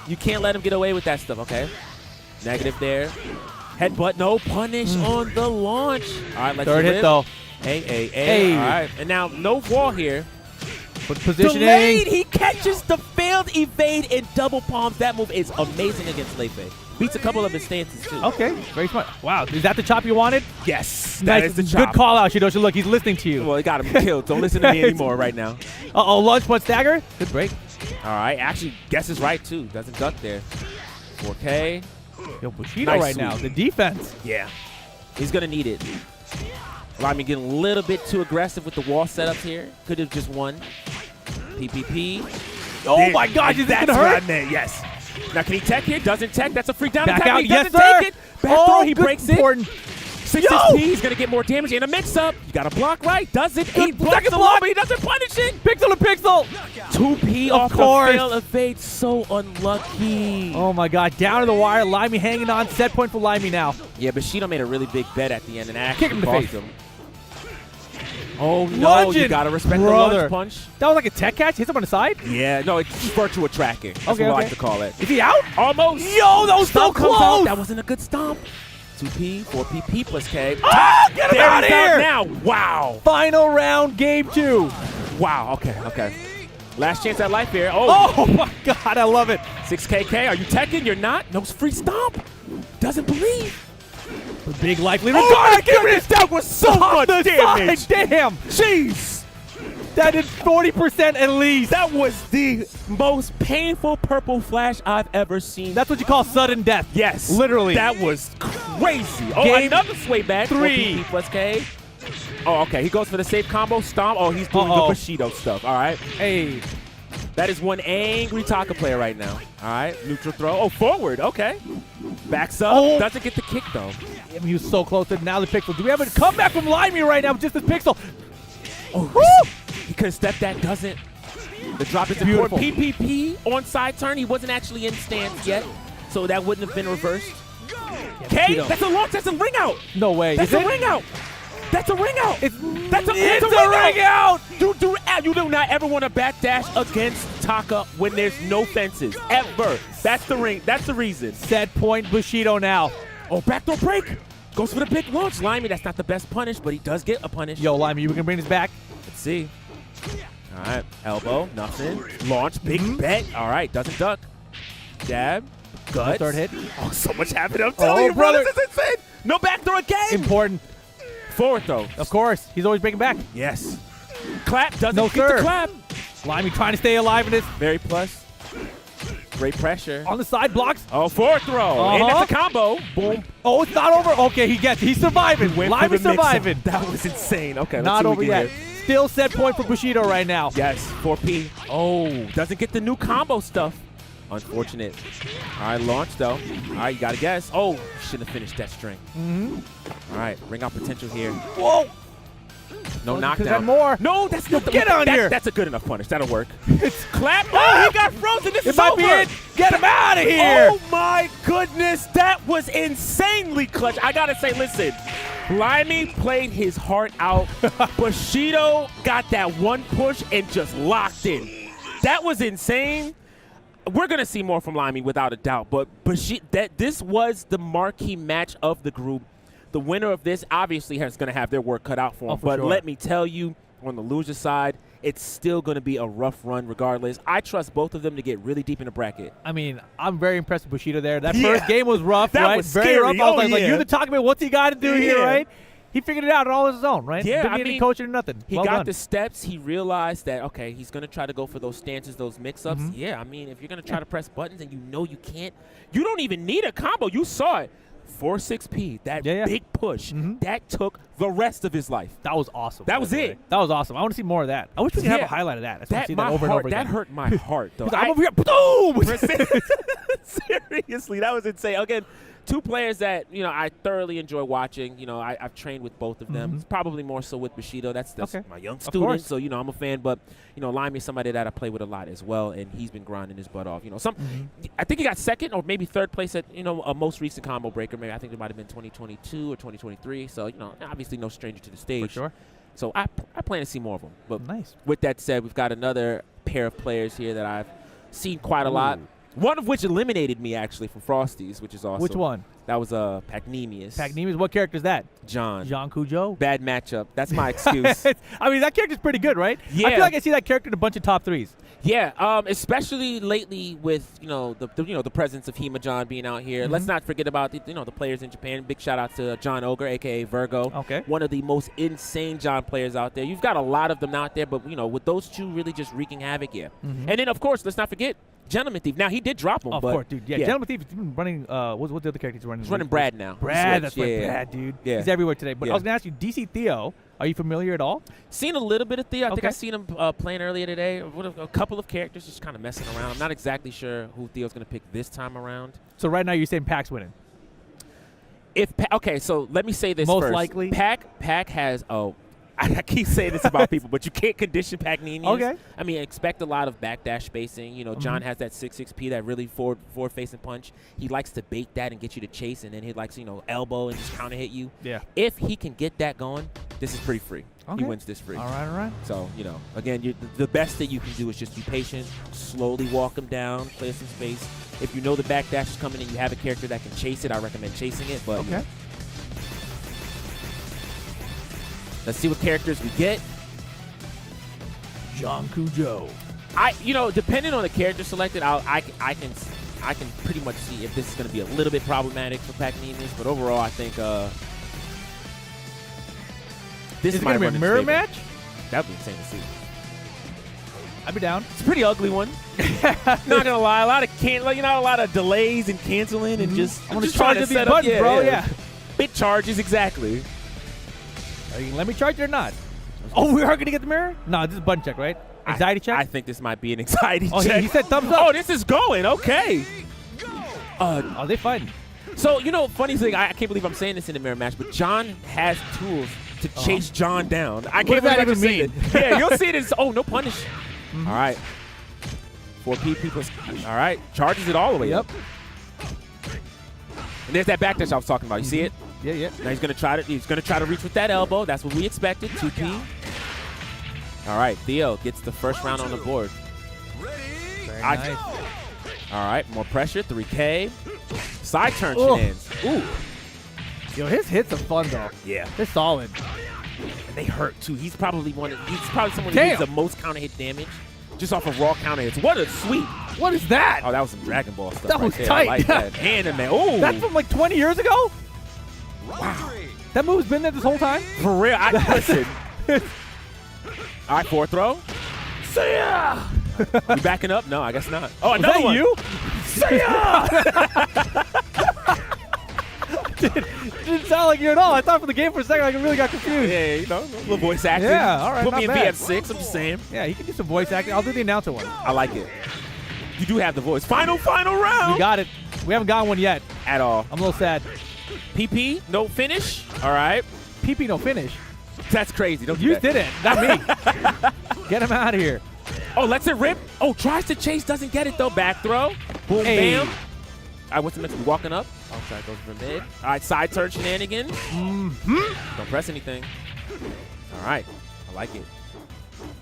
You can't let him get away with that stuff, okay? Negative there. Headbutt, no punish on the launch. All right, let's Third hit, though. Hey. All right, and now no wall here. But positioning. Delayed, he catches the failed evade in double palms. That move is amazing against Lei Fei. Beats a couple of his stances, too. Okay, very smart. Wow, is that the chop you wanted? Yes, nice. That is the chop. Good call out, Shidosha. Look, he's listening to you. Well, he got him killed. Don't listen to me anymore right now. Uh-oh, launch punch stagger. Good break. All right, actually guesses right, too. Doesn't duck there. 4K. Yo, Bushido nice now. The defense. Yeah, he's going to need it. Limey getting a little bit too aggressive with the wall setups here. Could have just won. PPP. Oh my gosh, is that going to hurt? What I meant, yes. Now, can he tech here? Doesn't tech. That's a free down back attack. Out. He yes, doesn't sir. take it. Back throw, he breaks important. it. 6 XP, he's going to get more damage in a mix-up. You got to block right. Does it? He blocks the block, but he doesn't punish it. Pixel to pixel. 2P off the fail evade. So unlucky. Oh my god, down to the wire. Limey hanging on. Set point for Limey now. Yeah, Bushido made a really big bet at the end and actually kick him in the face. him. Oh, no, you got to respect the lunge punch. That was like a tech catch? Hits him on the side? Yeah, no, it's VIRTUA tracking. That's what I like to call it. Is he out? Almost. Yo, that was so close. That wasn't a good stomp. 2P, 4P, P plus K. Oh, get him out of here. Now, wow. Final round, game 2. Wow, okay. Last chance at life here. Oh my god, I love it. 6KK, are you teching? You're not? No free stomp. Doesn't believe. The big life leader. Oh my goodness, that was so much damage. Damn. Jeez. That did 40% at least. That was the most painful purple flash I've ever seen. That's what you call sudden death. Yes. Literally. That was crazy. Oh, Game another sway back. 3. 4P plus K. Oh, okay. He goes for the safe combo. Stomp. Oh, he's doing the Bushido stuff. All right. Hey. That is one angry Taka player right now. All right. Neutral throw. Oh, forward. Okay. Backs up. Oh. Doesn't get the kick, though. He was so close to now the pixel. Do we have a comeback from Limey right now with just this pixel? Oh, he could have stepped that. Doesn't. The drop is important. PPP on side turn. He wasn't actually in stance yet, so that wouldn't have been reversed. Okay, that's a launch. That's a ring out. No way. That's a ring out. That's a ring out. That's a ring out. You do not ever want to backdash against Taka when there's no fences. Ever. That's the ring. That's the reason. Set point Bushido now. Oh, backdoor break. Goes for the big launch. Limey, that's not the best punish, but he does get a punish. Yo, Limey, you going to bring this back? Let's see. All right. Elbow. Nothing. Launch. Big bet. All right. Doesn't duck. Jab. Guts. Third hit. Oh, so much happening. I'm telling you, brother. This is insane. No backdoor again. Important. Forward throw. Of course. He's always breaking back. Yes. Clap. Doesn't get the clap. Limey trying to stay alive in this. Very plus. Great pressure. On the side blocks. Oh, forward throw. And that's a combo. Boom. Oh, it's not over. Okay, he gets it. He's surviving. Limey's surviving. That was insane. Okay, not over yet. Still set point for Bushido right now. Yes, 4P. Oh, doesn't get the new combo stuff. Unfortunate. All right, launch though. All right, you got to guess. Oh, shouldn't have finished that string. All right, ring out potential here. Whoa. No knockdown. More. No, that's not Get on here. That's a good enough punish. That'll work. It's clap. Oh, he got frozen. This is might over. Be it. Get him out of here. Oh, my goodness. That was insanely clutch. I got to say, listen. Limey played his heart out. Bushido got that one push and just locked in. That was insane. We're going to see more from Limey without a doubt, but this was the marquee match of the group. The winner of this obviously is going to have their work cut out for them, but let me tell you, on the loser side, it's still going to be a rough run regardless. I trust both of them to get really deep in the bracket. I mean, I'm very impressed with Bushido there. That first game was rough, that right? Was very scary. rough. I was like, you're the talking about what's he got to do here, right? He figured it out all on his own, right? Yeah, Didn't need any coaching or nothing. He got the steps. He realized that, okay, he's going to try to go for those stances, those mix-ups. Yeah, I mean, if you're going to try to press buttons and you know you can't, you don't even need a combo. You saw it. 4-6P, that big push, that took the rest of his life. That was awesome. That was it. That was awesome. I want to see more of that. I wish we could have a highlight of that. I just want to see that over and over again. That hurt my heart, though. I'm over here. Boom! Seriously, that was insane. Again, two players that, I thoroughly enjoy watching. I've trained with both of them. It's probably more so with Bushido. That's my young student, so, I'm a fan. But, Limey is somebody that I play with a lot as well, and he's been grinding his butt off. I think he got second or maybe third place at, a most recent combo breaker. Maybe I think it might have been 2022 or 2023. So, obviously no stranger to the stage. For sure. So I plan to see more of them. But nice. With that said, we've got another pair of players here that I've seen quite a lot. One of which eliminated me, actually, from Frosties, which is awesome. Which one? That was Pagnemius. Pagnemius? What character is that? John. John Cujo? Bad matchup. That's my excuse. I mean, that character's pretty good, right? Yeah. I feel like I see that character in a bunch of top threes. Yeah, especially lately with the presence of Hema John being out here. Let's not forget about the players in Japan. Big shout out to John Ogre, aka Virgo. Okay. One of the most insane John players out there. You've got a lot of them out there, but with those two really just wreaking havoc, And then of course, let's not forget Gentleman Thief. Now he did drop him, of course, dude. Yeah, Gentleman Thief has been running. What's the other character he's running? He's running Brad now. Brad, that's right, Brad, dude. Yeah. He's everywhere today. But I was gonna ask you, DC Theo. Are you familiar at all? Seen a little bit of Theo. I think I seen him playing earlier today. A couple of characters just kind of messing around. I'm not exactly sure who Theo's going to pick this time around. So right now you're saying Pac's winning? Okay, so let me say this most first. likely? Pac has I keep saying this about people, but you can't condition Pagnemius. Okay. I mean, expect a lot of backdash spacing. John has that 6-6P, that really forward-facing punch. He likes to bait that and get you to chase, and then he likes, elbow and just counter hit you. Yeah. If he can get that going, this is pretty free. Okay. He wins this free. All right. So, again, the best that you can do is just be patient, slowly walk him down, play some space. If you know the backdash is coming and you have a character that can chase it, I recommend chasing it. But okay. Let's see what characters we get. John Cujo. Depending on the character selected, I can pretty much see if this is going to be a little bit problematic for Pagnemius, but overall, I think this is going to be a mirror match. That'd be insane to see. I'd be down. It's a pretty ugly one. Not gonna lie, a lot of delays and canceling and just. I'm just trying to set up, bro. Yeah. Bit charges exactly. Are you gonna let me charge it or not? Oh, we are gonna get the mirror? No, this is a button check, right? Anxiety check? I think this might be an anxiety check. Oh, he said thumbs up. Oh, this is going. Okay. Are they fighting? So, funny thing, I can't believe I'm saying this in the mirror match, but John has tools to chase John down. I can't believe I just said it. Yeah, you'll see it. No punish. All right. 4P people. All right. Charges it all the way up. And there's that backdash I was talking about. You see it? Yeah. Now he's gonna try to reach with that elbow. That's what we expected. 2P. All right, Theo gets the first round on the board. Very nice. All right, more pressure. 3K. Side turn shenanigans. Ooh. Yo, his hits are fun though. Yeah. They're solid. And they hurt too. He's probably someone who needs the most counter hit damage just off of raw counter hits. What a sweep. What is that? Oh, that was some Dragon Ball stuff. That was there. tight. I like that. Anime. Ooh. That's from like 20 years ago? Wow. That move's been there this whole time? For real. Listen. All right, 4th throw. See ya! You backing up? No, I guess not. Oh, another one. You? See ya! Didn't sound like you at all. I thought for the game for a second, I really got confused. Yeah, a little voice acting. Yeah, all right. Put me in bad. VF6, I'm just saying. Yeah, he can do some voice acting. I'll do the announcer one. I like it. You do have the voice. Final round. We got it. We haven't gotten one yet. At all. I'm a little sad. PP, no finish. All right. PP, no finish. That's crazy. Don't do You that. did it, not me. Get him out of here. Oh, lets it rip. Oh, tries to chase, doesn't get it though. Back throw. Boom, bam. All right, what's the next? Walking up. Outside goes for mid. All right, side turn shenanigans. Don't press anything. All right, I like it.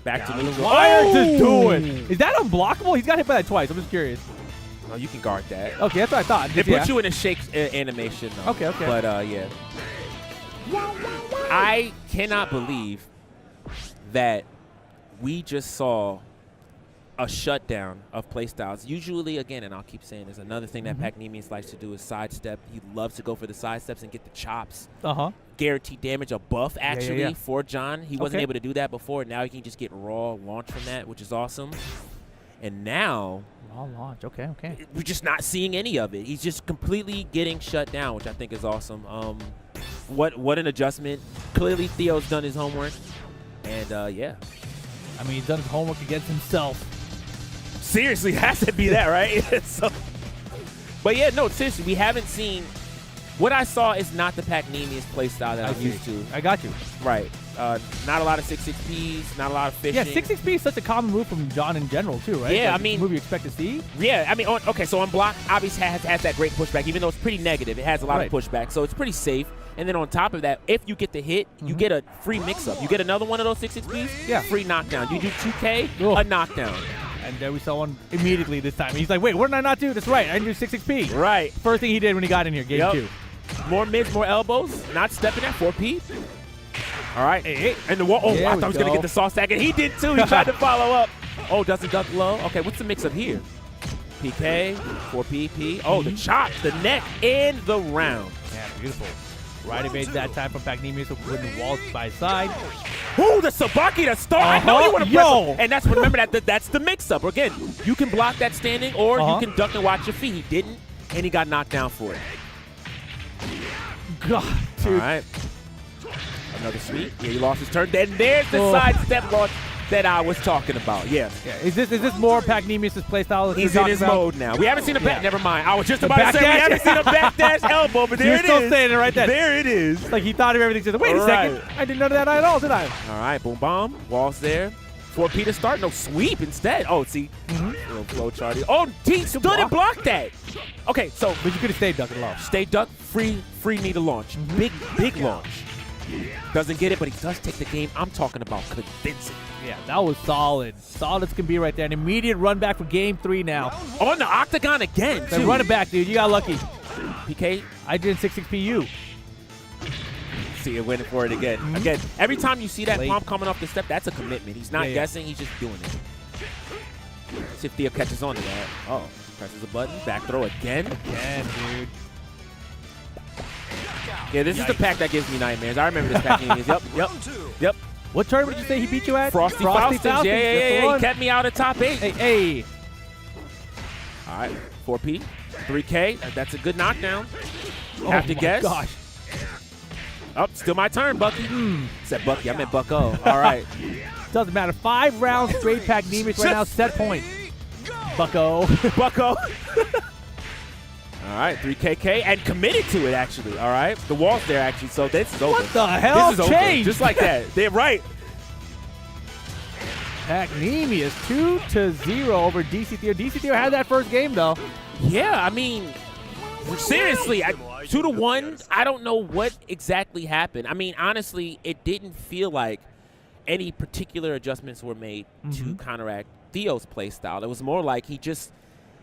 Back to neutral. Wire to do it. Is that unblockable? He's got hit by that twice. I'm just curious. Oh, you can guard that. Okay, that's what I thought. It puts you in a shake animation though. Okay. But yeah. I cannot believe that we just saw a shutdown of playstyles. Usually, again, and I'll keep saying this, another thing that Pac-Nemius likes to do is sidestep. He loves to go for the sidesteps and get the chops. Guaranteed damage, a buff actually for John. He wasn't able to do that before. Now he can just get raw launch from that, which is awesome. And now raw launch. Okay. We're just not seeing any of it. He's just completely getting shut down, which I think is awesome. What an adjustment. Clearly Theo's done his homework. And yeah. I mean, he's done his homework against himself. Seriously, has to be that, right? But yeah, no, seriously, we haven't seen. What I saw is not the Pac-Nemius playstyle that I'm used to. I got you. Right. Not a lot of 6-6Ps, not a lot of fishing. Yeah, 6-6P is such a common move from John in general, too, right? Yeah, like I mean. Move you expect to see? Yeah, I mean, okay, so on block, obviously has that great pushback. Even though it's pretty negative, it has a lot of pushback. So it's pretty safe. And then on top of that, if you get the hit, you get a free mix-up. You get another one of those 6-6Ps, free knockdown. You do 2K, a knockdown. And there we saw one immediately this time. He's like, wait, what did I not do? That's right. I didn't do 6-6P. Right. First thing he did when he got in here, game 2. More mids, more elbows. Not stepping at 4P. All right. Hey. And the wall. Oh, I thought he was going to get the saw stack. And he did too. He tried to follow up. Oh, doesn't duck low. Okay, what's the mix up here? PK, 4P, P. Oh, the chops, the neck, and the round. Yeah, beautiful. Right evades that time from Pac-Nemius with the walls by his side. Ooh, the Sabaki to start. I know you want to press him. And that's remember that's the mix-up. Again, you can block that standing or you can duck and watch your feet. He didn't, and he got knocked down for it. God, dude. All right. Another sweep. Yeah, he lost his turn. Then there's the side step launch that I was talking about. Yeah. Is this more Pac-Nemius' playstyle? He's in his mode now. We haven't seen a back. Never mind. I was just about to say we haven't seen a backdash elbow, but there it is. You're still saying it right there. There it is. It's like he thought of everything. Said, wait a second. I didn't know that at all, did I? All right. Boom, bomb. Walls there. 4P to start. No sweep instead. Oh, see. Little flow chart. Oh, he stood and blocked that. Okay, so. But you could have stayed duck and launch. Stay duck. Free knee to launch. Big launch. Doesn't get it, but he does take the game. I'm talking about convincing. Yeah, that was solid. Solid as can be right there. An immediate run back for game 3 now. On the octagon again, too. Run it back, dude. You got lucky. PK? I did 6-6PU. See it winning for it again. Again, every time you see that pump coming off the step, that's a commitment. He's not guessing. He's just doing it. Let's see if Theo catches on to that. Oh, presses a button. Back throw again. Again, dude. Yeah, this is the pack that gives me nightmares. I remember this pack. Yep. What tournament did you say he beat you at? Frosty Faustins. Yeah. He kept me out of top 8. Hey. All right, 4P, 3K. That's a good knockdown. Oh Have to guess. Gosh. Oh, still my turn, Bucky. Said Bucky. I meant Bucko. All right. Doesn't matter. 5 rounds straight Pagnemius right now. Set point. Bucko. Bucko. All right, 3KK, and committed to it, actually. All right. The wall's there, actually, so this is over. What the hell this is changed? Over. Just like that. They're right. Pagnemius 2-0 over DC Theo. DC Theo had that first game, though. Yeah, I mean, seriously, 2-1. I don't know what exactly happened. I mean, honestly, it didn't feel like any particular adjustments were made to counteract Theo's play style. It was more like he hadn't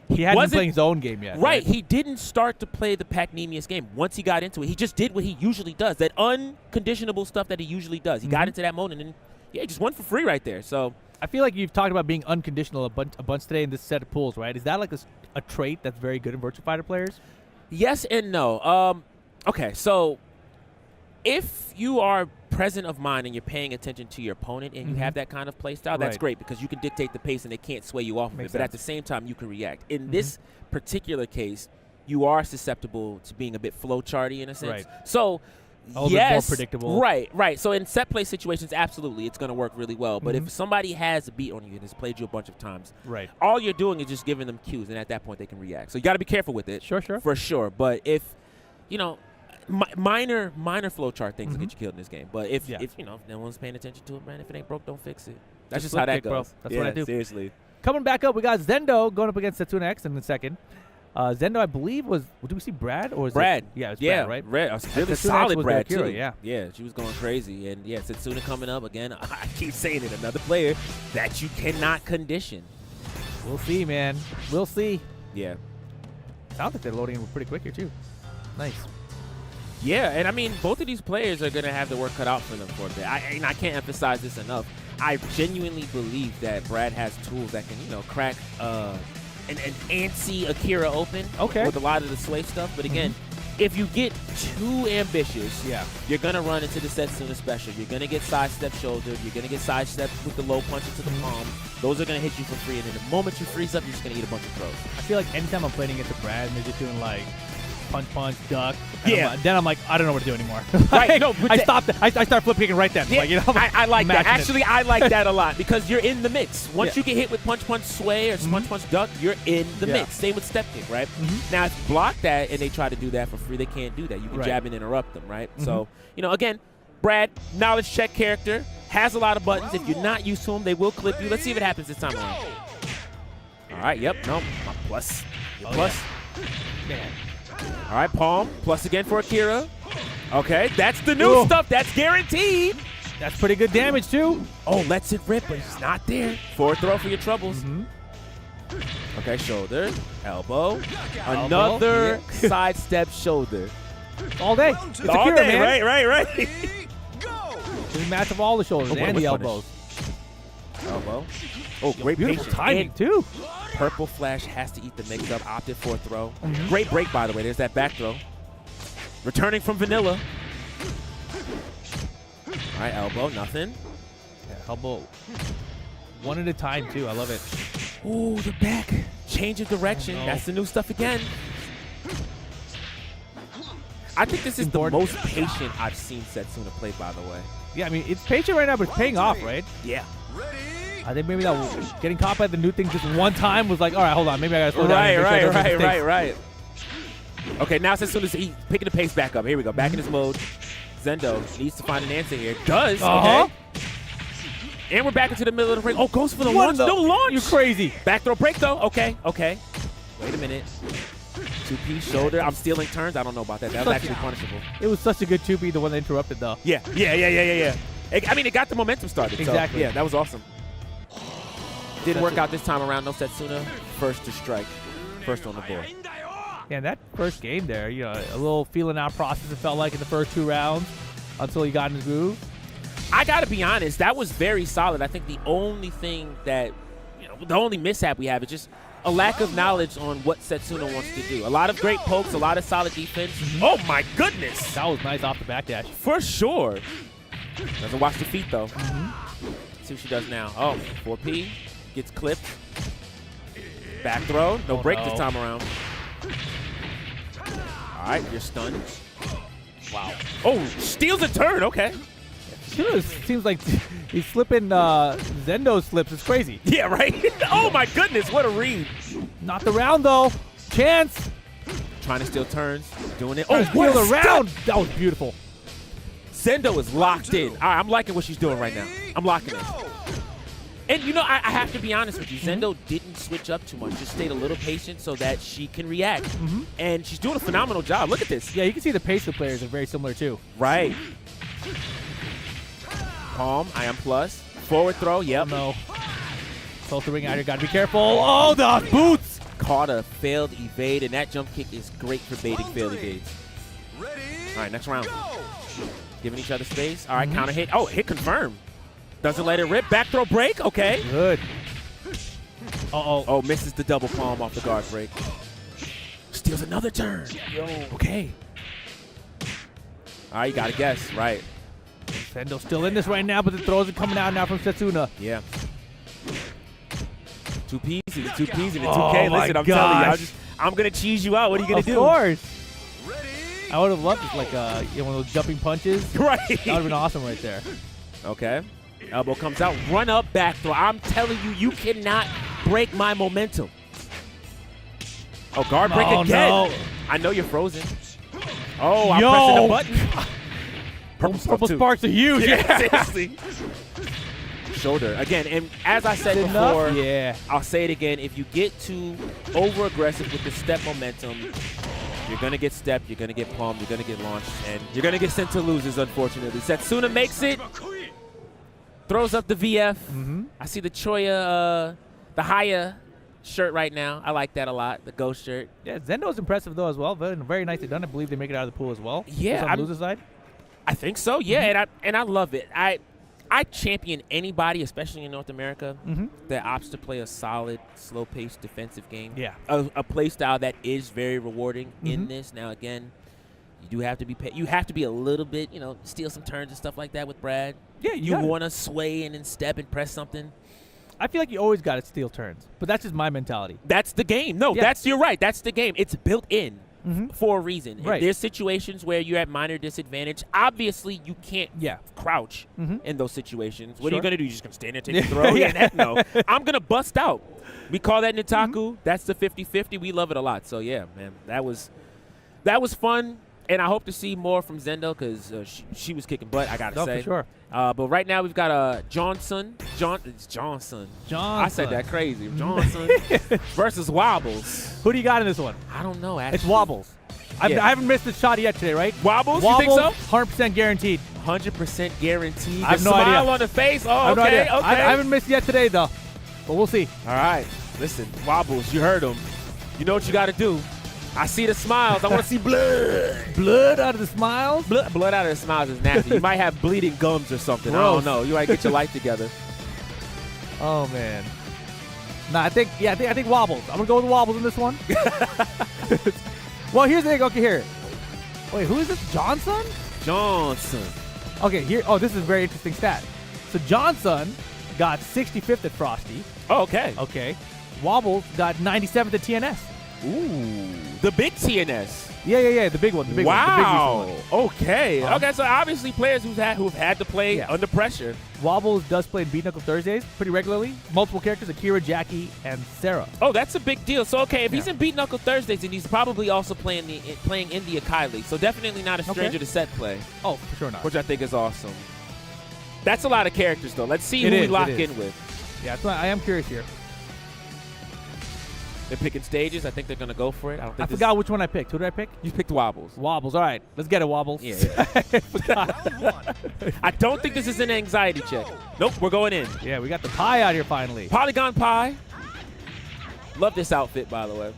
been playing his own game yet. Right. He didn't start to play the Pagnemius game. Once he got into it, he just did what he usually does, that unconditionable stuff that he usually does. He got into that mode, and then, yeah, he just won for free right there. So I feel like you've talked about being unconditional a bunch today in this set of pools, right? Is that like a trait that's very good in Virtua Fighter players? Yes and no. Okay, so if you are present of mind and you're paying attention to your opponent and you have that kind of play style, that's great because you can dictate the pace and they can't sway you off of it. But at the same time, you can react. In this particular case, you are susceptible to being a bit flowcharty in a sense. So, yes, more predictable. Right. So in set play situations, absolutely, it's going to work really well. But if somebody has a beat on you and has played you a bunch of times, all you're doing is just giving them cues, and at that point they can react. So you got to be careful with it. Sure. For sure. But if, minor flowchart things will get you killed in this game. But if no one's paying attention to it, man, if it ain't broke, don't fix it. That's just how that goes. Bro. That's what I do. Seriously. Coming back up, we got Zendo going up against Setsuna X in the second. Zendo, I believe, did we see Brad? Or Brad. Yeah, it was Brad, right? Brad. A really solid Brad, too. Yeah, she was going crazy. And, yeah, Setsuna coming up again. I keep saying it, another player that you cannot condition. We'll see, man. We'll see. Yeah. Sounds like they're loading in pretty quick here, too. Nice. Yeah, and I mean, both of these players are going to have the work cut out for them for a bit. I can't emphasize this enough. I genuinely believe that Brad has tools that can, crack an antsy Akira open with a lot of the sway stuff. But again, if you get too ambitious, you're going to run into the Setsuna special. You're going to get sidestep shouldered. You're going to get sidestepped with the low punch into the palm. Those are going to hit you for free. And then the moment you freeze up, you're just going to eat a bunch of throws. I feel like anytime I'm playing against a Brad and they're just doing like punch, duck. Then I'm like, I don't know what to do anymore. Right. No, I stopped. I start flip kicking right then. Yeah, I like that. Actually, I like that a lot because you're in the mix. Once you get hit with punch, sway or punch, duck, you're in the mix. Same with step kick, right? Now, if you block that and they try to do that for free, they can't do that. You can jab and interrupt them, right? So, again, Brad, knowledge check character, has a lot of buttons. If you're not used to them, they will clip you. Let's see if it happens this time around. All right, no, plus. Plus. Man. All right, palm, plus again for Akira. Okay, that's the new stuff. That's guaranteed. That's pretty good damage, too. Oh, lets it rip, but it's not there. Forward throw for your troubles. Okay, shoulder, elbow. Another sidestep shoulder. All day. It's all Akira, day, man. Right. There's a match of all the shoulders and the elbows. Elbow. Oh, great beautiful patience. timing, too. Purple Flash has to eat the mix-up, opted for a throw. Great break, by the way. There's that back throw. Returning from Vanilla. All right, elbow, nothing. Yeah, elbow. One at a time, too. I love it. Ooh, the back. Change of direction. That's the new stuff again. I think this is the most patient I've seen Setsuna play, by the way. Yeah, I mean, it's patient right now, but it's paying off, right? Yeah. I think maybe that getting caught by the new thing just one time was like, all right, hold on, maybe I gotta slow down. Right. Okay, now as soon as he's picking the pace back up, here we go, back in his mode. Zendo needs to find an answer here. Does. Okay. And we're back into the middle of the ring. Oh, goes for the launch. No launch. You're crazy. Back throw break though. Okay. Wait a minute. 2P shoulder. I'm stealing turns. I don't know about that. That was actually punishable. It was such a good 2P, the one that interrupted though. Yeah. I mean, it got the momentum started. Exactly. So, yeah, that was awesome. Didn't work out this time around. No Setsuna. First to strike. First on the board. Yeah, that first game there, a little feeling out process, it felt like in the first 2 rounds until he got in his groove. I got to be honest, that was very solid. I think the only thing that, the only mishap we have is just a lack of knowledge on what Setsuna wants to do. A lot of great pokes, a lot of solid defense. Oh, my goodness. That was nice off the backdash. For sure. Doesn't watch the feet, though. See what she does now. Oh, 4P. Gets clipped. Back throw. No break this time around. All right, you're stunned. Wow. Oh, steals a turn. Okay. Seems like he's slipping Zendo slips. It's crazy. Yeah, right? Oh, my goodness. What a read. Not the round, though. Chance. Trying to steal turns. Doing it. Oh, what a round. That was beautiful. Zendo is locked in. All right, I'm liking what she's doing right now. I'm locking in. And, you know, I have to be honest with you. Zendo didn't switch up too much. Just stayed a little patient so that she can react. And she's doing a phenomenal job. Look at this. Yeah, you can see the pace of players are very similar, too. Right. Palm, IM plus. Forward throw, yep. No. Both the ring out here. Got to be careful. Oh, the boots. Caught a failed evade, and that jump kick is great for baiting failed evades. All right, next round. Giving each other space. All right, counter hit. Oh, hit confirmed. Doesn't let it rip. Back throw break. Okay. Good. Uh-oh. Oh, misses the double palm off the guard break. Steals another turn. Yo. Okay. All right, you got to guess. Right. Sendo's still in this right now, but the throws are coming out now from Setsuna. Yeah. 2Ps and 2Ps and 2K. Oh, Listen, I'm telling you, I'm going to cheese you out. What are you going to do? Of course. I would have loved just like one of those jumping punches. Right. That would have been awesome right there. Okay. Elbow comes out. Run up, back throw. I'm telling you, you cannot break my momentum. Oh, guard break again. No. I know you're frozen. Oh, I'm pressing the button. Purple sparks are huge. Yeah, seriously. Shoulder. Again, and as I said before, I'll say it again. If you get too over-aggressive with the step momentum, you're going to get stepped, you're going to get palmed, you're going to get launched, and you're going to get sent to losers, unfortunately. Setsuna makes it. Throws up the VF. I see the Choya, the Haya shirt right now. I like that a lot, the ghost shirt. Yeah, Zendo's impressive, though, as well. Very nicely done. I believe they make it out of the pool as well. Yeah. On the loser side? I think so, yeah, and I love it. I champion anybody, especially in North America, that opts to play a solid, slow-paced defensive game. Yeah. A play style that is very rewarding in this. Now, again, you do have to be you have to be a little bit, steal some turns and stuff like that with Brad. Yeah, you want to sway and then step and press something. I feel like you always got to steal turns, but that's just my mentality. That's the game. No, you're right. That's the game. It's built in. For a reason. Right. There's situations where you're at minor disadvantage. Obviously, you can't crouch in those situations. What are you going to do? You're just going to stand there and take a throw? No. I'm going to bust out. We call that Nitaku. That's the 50-50. We love it a lot. So, yeah, man, that was fun. And I hope to see more from Zendo because she was kicking butt, I got to say. For sure. But right now we've got Johnson. It's Johnson. I said that crazy. Johnson versus Wobbles. Who do you got in this one? I don't know, actually. It's Wobbles. I haven't missed a shot yet today, right? Wobbles, you think so? 100% guaranteed. 100% guaranteed. I have no idea. Smile on the face. Oh, okay. I haven't missed yet today, though. But we'll see. All right. Listen, Wobbles, you heard him. You know what you got to do. I see the smiles. I want to see blood. Blood out of the smiles? Blood out of the smiles is nasty. You might have bleeding gums or something. Gross. I don't know. You might get your life together. Oh, man. Nah, I think Wobbles. I'm going to go with Wobbles in this one. Well, here's the thing. Okay, here. Wait, who is this? Johnson? Johnson. Okay, here. Oh, this is a very interesting stat. So Johnson got 65th at Frosty. Oh, okay. Okay. Wobbles got 97th at TNS. Ooh, the big TNS. Yeah, the big one. The big wow. One, the big okay. Okay, so obviously players who've had to play under pressure. Wobbles does play in Beat Knuckle Thursdays pretty regularly. Multiple characters: Akira, Jackie, and Sarah. Oh, that's a big deal. So if he's in Beat Knuckle Thursdays, then he's probably also playing in the Akai League. So definitely not a stranger to set play. Oh, for sure not. Which I think is awesome. That's a lot of characters, though. Let's see who we lock in with. Yeah, that's why I am curious here. They're picking stages. I think they're going to go for it. I forgot which one I picked. Who did I pick? You picked Wobbles. Wobbles. All right. Let's get it, Wobbles. Yeah. I don't think this is an anxiety check. Nope, we're going in. Yeah, we got the pie out here finally. Polygon pie. Love this outfit, by the way.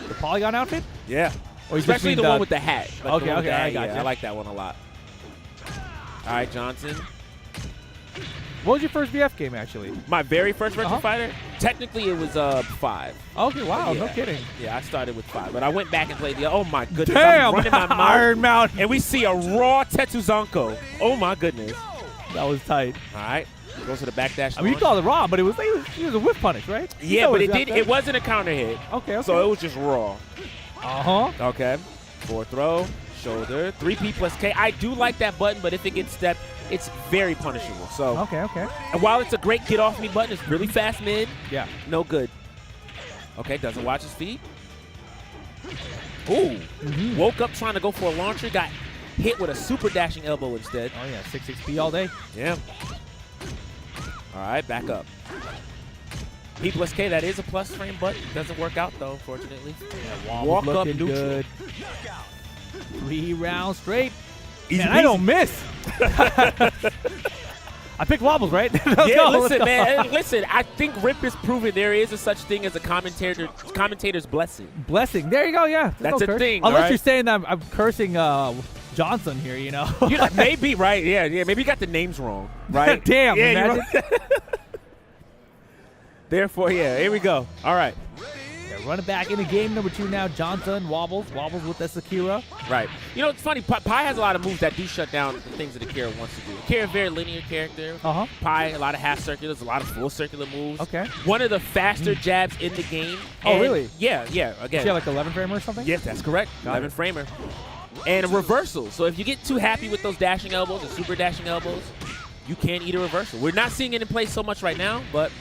The Polygon outfit? Yeah. Especially the one with the hat. Okay, I got you. I like that one a lot. All right, Johnson. What was your first VF game, actually? My very first Virtua Fighter? Technically, it was 5. Okay, wow, no kidding. Yeah, I started with 5, but I went back and played the. Oh my goodness! Damn, I'm running my mouth, Iron Mountain, and we see a raw Tetsuzanko. Oh my goodness! That was tight. All right, goes to the backdash. I mean, you called it raw, but it was a whip punish, right? Yeah, but it wasn't a counter hit. Okay. So it was just raw. Okay. Okay. Forward throw, Shoulder, 3P plus K. I do like that button, but if it gets stepped, it's very punishable. So okay. And while it's a great get off me button, it's really fast mid. Yeah. No good. Okay, doesn't watch his feet. Ooh. Woke up trying to go for a launcher, got hit with a super dashing elbow instead. Oh yeah, 6-6P all day. Yeah. All right, back up. P plus K, that is a plus frame, but doesn't work out though, unfortunately. Yeah, walk up neutral. good. 3 rounds straight. Easy Man, I don't miss. I picked wobbles, right? Listen, man. Listen, I think R.E.V.O is proven there is a such thing as a commentator's blessing. Blessing. There you go, yeah. That's a thing. Unless you're saying that I'm cursing Johnson here, you know. Maybe, right. Yeah. Maybe you got the names wrong, right? Damn, imagine. Therefore, yeah, here we go. All right. Yeah, running back into game number 2 now. Johnson wobbles with the Sakura. Right. You know, it's funny. Pi has a lot of moves that do shut down the things that Akira wants to do. Akira, a very linear character. Pi, a lot of half circulars, a lot of full circular moves. Okay. One of the faster jabs in the game. Oh, really? Yeah. Again. She had like 11 framer or something? Yes, that's correct. 11 framer. And a reversal. So if you get too happy with those dashing elbows and super dashing elbows, you can eat a reversal. We're not seeing it in play so much right now, but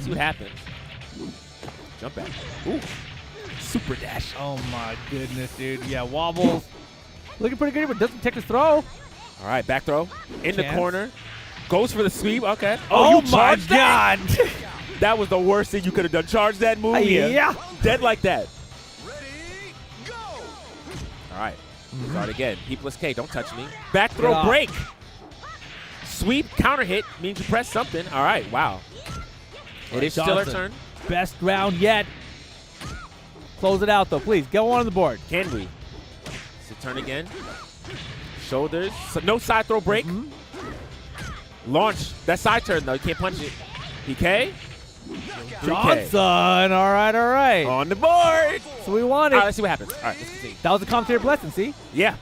see what happens. Jump back. Ooh. Super dash. Oh, my goodness, dude. Yeah, wobbles. Looking pretty good, but doesn't take his throw. All right, back throw. In the corner. Goes for the sweep. Okay. Oh my God. That was the worst thing you could have done. Charge that move. Yeah. Dead like that. All right. Start again. P plus K. Don't touch me. Back throw break. Sweep, counter hit means you press something. All right. Wow. It is still our turn. Best round yet. Close it out, though, please. Get one on the board. Can we? So turn again. Shoulders. So no side throw break. Launch. That side turn, though. You can't punch it. PK. Johnson. All right. On the board. So we want it. All right, let's see what happens. All right, let's continue. That was a commentator blessing, see? Yeah.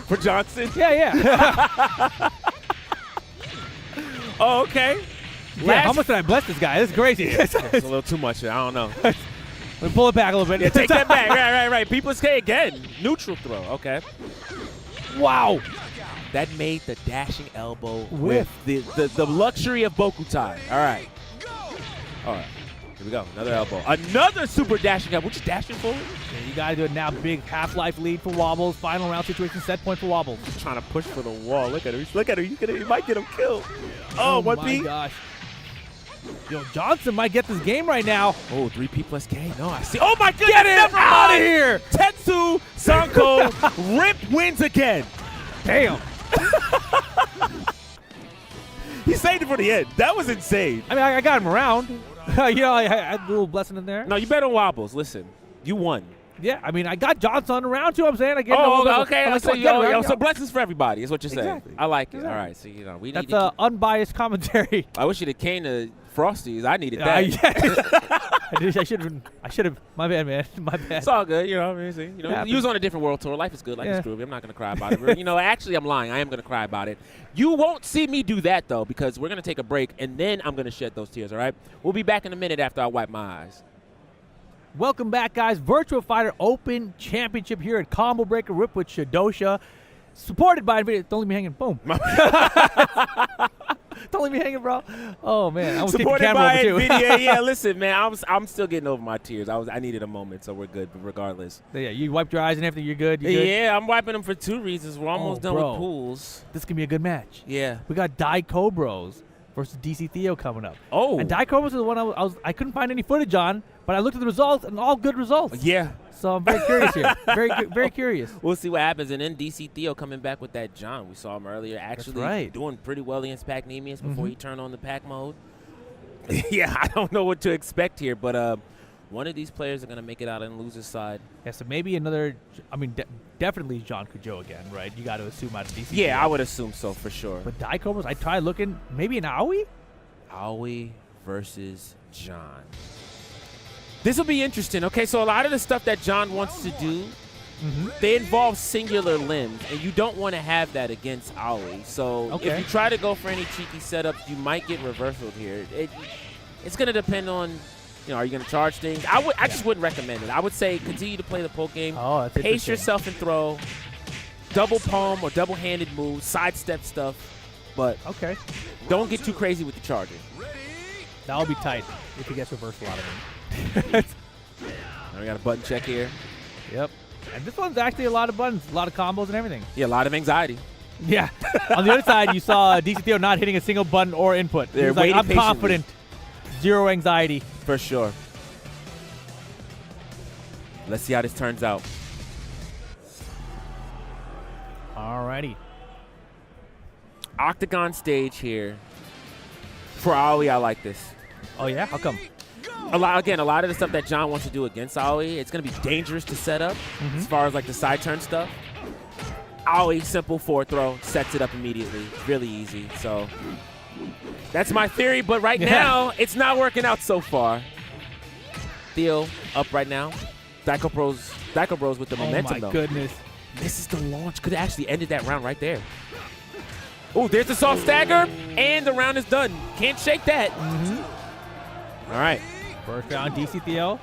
For Johnson? Yeah. Oh, okay. Yeah, how much did I bless this guy? This is crazy. It's a little too much. I don't know. Let me pull it back a little bit. Yeah, take that back. Right. P plus K again. Neutral throw. Okay. Wow. That made the dashing elbow with the luxury of Bokutai. All right. Here we go. Another elbow. Another super dashing elbow. What you dashing forward? Yeah, you got to do it now. Big half-life lead for Wobbles. Final round situation. Set point for Wobbles. He's trying to push for the wall. Look at her. Look at her. You might get him killed. Oh, 1P. Oh, my gosh. Yo, Johnson might get this game right now. Oh, 3P plus K. No, I see. Oh, my goodness. Get it out of here. Tetsu Sanko. R.E.V.O wins again. Damn. He saved it for the end. That was insane. I mean, I got him around. I had a little blessing in there. No, you bet on wobbles. Listen, you won. Yeah, I mean, I got Johnson around too. I'm saying I get. Okay. So blessings for everybody is what you're saying. Exactly. I like it. Exactly. All right. So we That's need. That's unbiased commentary. I wish you'd have came to Frosty's. I needed that. I should have. My bad, man. My bad. It's all good. You know what I mean? You was on a different world tour. Life is good. Life is groovy. I'm not gonna cry about it. Actually, I'm lying. I am gonna cry about it. You won't see me do that though, because we're gonna take a break and then I'm gonna shed those tears. All right. We'll be back in a minute after I wipe my eyes. Welcome back, guys. Virtua Fighter Open Championship here at Combo Breaker RIP with Shidosha. Supported by NVIDIA. Don't leave me hanging. Boom. Don't leave me hanging, bro. Oh, man. I was supported the by camera over, too. NVIDIA. Yeah, listen, man. I'm still getting over my tears. I needed a moment, so we're good regardless. Yeah, you wiped your eyes and everything. You're good? You're good? Yeah, I'm wiping them for 2 reasons. We're almost done with pools. This can be a good match. Yeah. We got Dai Cobros versus DC Theo coming up. Oh. And Dai Cobros is the one I couldn't find any footage on, but I looked at the results, and all good results. Yeah. So I'm very curious here. Very curious. We'll see what happens. And then DC Theo coming back with that John. We saw him earlier actually doing pretty well against Pac Nemius before he turned on the Pac mode. Yeah, I don't know what to expect here, but one of these players are going to make it out on the loser's side. Yeah, so maybe another, definitely John Kujo again, right? You got to assume out of DC. Yeah, I would assume so for sure. But Dai Cobros, I tried looking, maybe an Aoi? Aoi versus John. This will be interesting. Okay, so a lot of the stuff that John wants to do, they involve singular limbs, and you don't want to have that against Aoi. So if you try to go for any cheeky setups, you might get reversaled here. It's going to depend on are you going to charge things? I just wouldn't recommend it. I would say continue to play the poke game. Oh, that's pace yourself and throw. Double palm or double-handed moves, sidestep stuff. But don't get too crazy with the charger. That'll be tight if he gets reversal out of him. Now we got a button check here. Yep. And this one's actually a lot of buttons, a lot of combos and everything. Yeah, a lot of anxiety. Yeah. On the other side, you saw DC Theo not hitting a single button or input. He was like, I'm confident. Zero anxiety. For sure. Let's see how this turns out. Alrighty. Octagon stage here. For Aoi, I like this. Oh, yeah? How come? A lot of the stuff that John wants to do against Aoi, it's going to be dangerous to set up as far as like the side turn stuff. Aoi, simple forward throw, sets it up immediately. Really easy. So that's my theory, but right now, it's not working out so far. Theo up right now. Daiko Bros with the momentum, though. Oh, my goodness. This is the launch. Could have actually ended that round right there. Oh, there's the soft stagger, and the round is done. Can't shake that. All right. First round, DC Theo.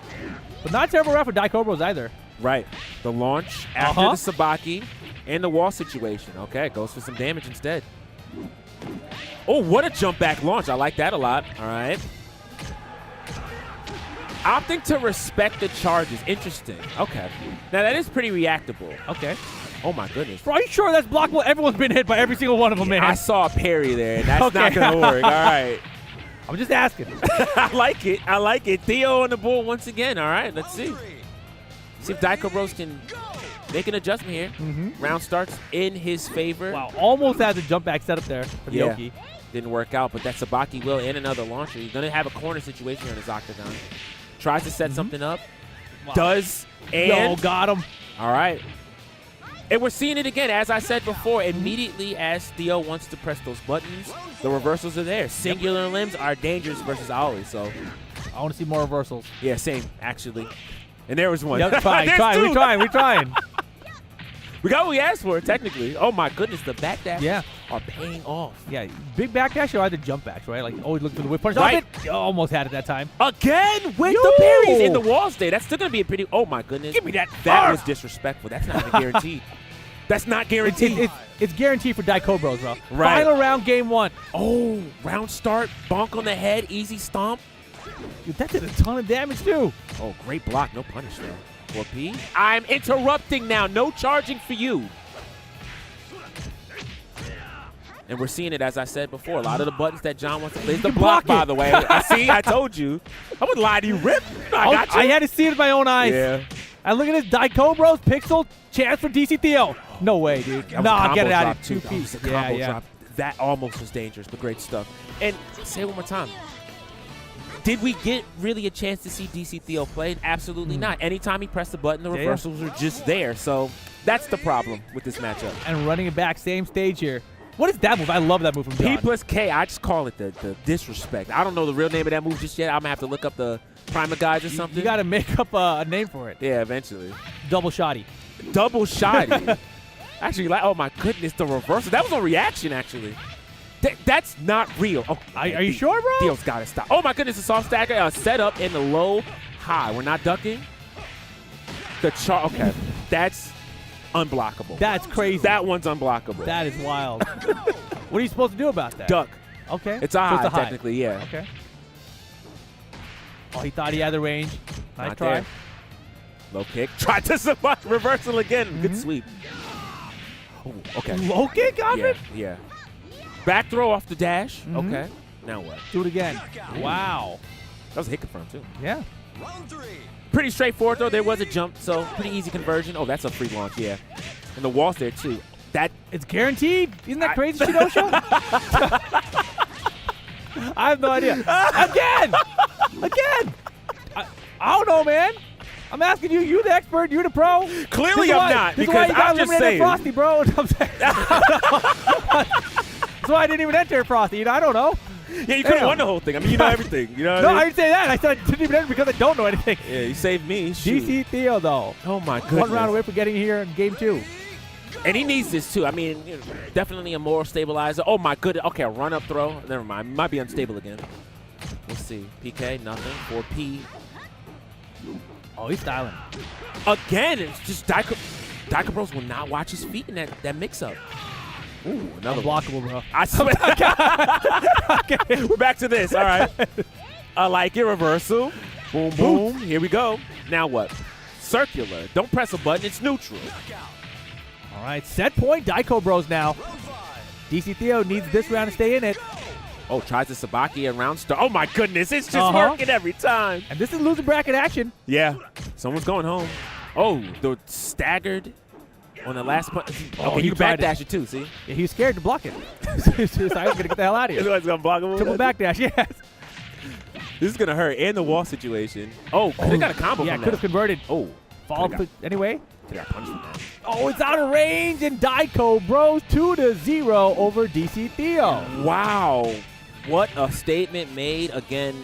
But not terrible round for Daiko Bros either. Right. The launch after the Sabaki and the wall situation. Okay, goes for some damage instead. Oh, what a jump back launch. I like that a lot. All right. Opting to respect the charges. Interesting. Okay. Now, that is pretty reactable. Okay. Oh, my goodness. Bro, are you sure that's blockable? Everyone's been hit by every single one of them, man. I saw a parry there, and that's not going to work. All right. I'm just asking. I like it. I like it. Theo on the board once again. All right, let's see. See if Daiko Bros can make an adjustment here. Round starts in his favor. Wow, almost has a jump back set up there for Yoki. Didn't work out, but that Sabaki will and another launcher. He's going to have a corner situation here in his octagon. Tries to set something up. Wow. Does. And got him. All right. And we're seeing it again, as I said before, immediately as Theo wants to press those buttons, the reversals are there. Singular limbs are dangerous versus Aoi, so. I want to see more reversals. Yeah, same, actually. And there was one. Yep, we're trying. We got what we asked for, technically. Oh, my goodness, the backdash are paying off. Yeah, big backdash or either jump backs, right? Like, always looking for the whip punch. Right. Almost had it that time. Again with the parries in the wall stay. That's still going to be a pretty, oh, my goodness. Give me that. That was disrespectful. That's not even guaranteed. That's not guaranteed. It's guaranteed for Daiko Bros, bro. Right. Final round, game one. Oh, round start, bonk on the head, easy stomp. Dude, that did a ton of damage, too. Oh, great block. No punish, though. 4P. I'm interrupting now. No charging for you. And we're seeing it, as I said before. A lot of the buttons that John wants to play. It's the block, by the way. I told you. I wouldn't lie to you, Rip. I got you. I had to see it with my own eyes. Yeah. And look at this Daiko Bros pixel chance for DC Theo. No way, dude. Nah, get it out of 2P. Drop. That almost was dangerous, but great stuff. And say it one more time. Did we get really a chance to see DC Theo play? Absolutely not. Anytime he pressed the button, the reversals are just there. So that's the problem with this matchup. And running it back, same stage here. What is that move? I love that move from John. P plus K, I just call it the disrespect. I don't know the real name of that move just yet. I'm going to have to look up the Prima guys or something. You got to make up a name for it. Yeah, eventually. Double shoddy. Double shoddy. Actually, like, oh my goodness, the reversal. That was a reaction, actually. That's not real. Oh, are you sure, bro? Theo's got to stop. Oh my goodness, a soft stagger set up in the low high. We're not ducking. Okay, that's unblockable. That's crazy. That one's unblockable. That is wild. What are you supposed to do about that? Duck. Okay. It's a high, technically, yeah. Okay. Oh, he thought he had the range. Nice not try. There. Low kick. Tried to survive. Reversal again. Good sweep. Oh, okay. Low kick on it? Yeah. Back throw off the dash. Okay. Now what? Do it again. Wow. That was a hit confirm, too. Yeah. Pretty straightforward, though. There was a jump, so pretty easy conversion. Oh, that's a free launch, yeah. And the wall's there, too. It's guaranteed. Isn't that crazy, Shidosha? I have no idea. Again! I don't know, man. I'm asking you. You the expert. You the pro. Clearly I'm not, because I'm just saying. Frosty, bro. That's why I didn't even enter Frosty. I don't know. Yeah, you could have won the whole thing. I mean, you know everything. You know no, I didn't say that. I said I didn't even enter because I don't know anything. Yeah, you saved me. Shoot. DC Theo, though. Oh, my goodness. One round away from getting here in game 2. And he needs this, too. I mean, definitely a moral stabilizer. Oh, my goodness. Okay, a run-up throw. Never mind. Might be unstable again. We'll see. PK, nothing. 4P. Oh, he's styling. Again, it's just Daika Bros will not watch his feet in that mix-up. Ooh, another unblockable, bro. I swear. Okay, we're back to this. All right. I like it. Reversal. Boom, boom. Here we go. Now what? Circular. Don't press a button. It's neutral. All right. Set point. Daika Bros now. DC Theo needs this round to stay in it. Oh, tries the Sabaki and round start. Oh, my goodness. It's just working every time. And this is loser bracket action. Yeah. Someone's going home. Oh, the staggered on the last punch. Okay, you can backdash it too, see? Yeah, he was scared to block it. So I was going to get the hell out of here. This one's going to block him. Triple backdash, yes. This is going to hurt. And the wall situation. Oh, they got a combo from that. Yeah, could have converted. Oh. Fall anyway. Got punched from that. Oh, it's out of range, and Daika Bros 2-0 over DC Theo. Wow. What a statement made. Again,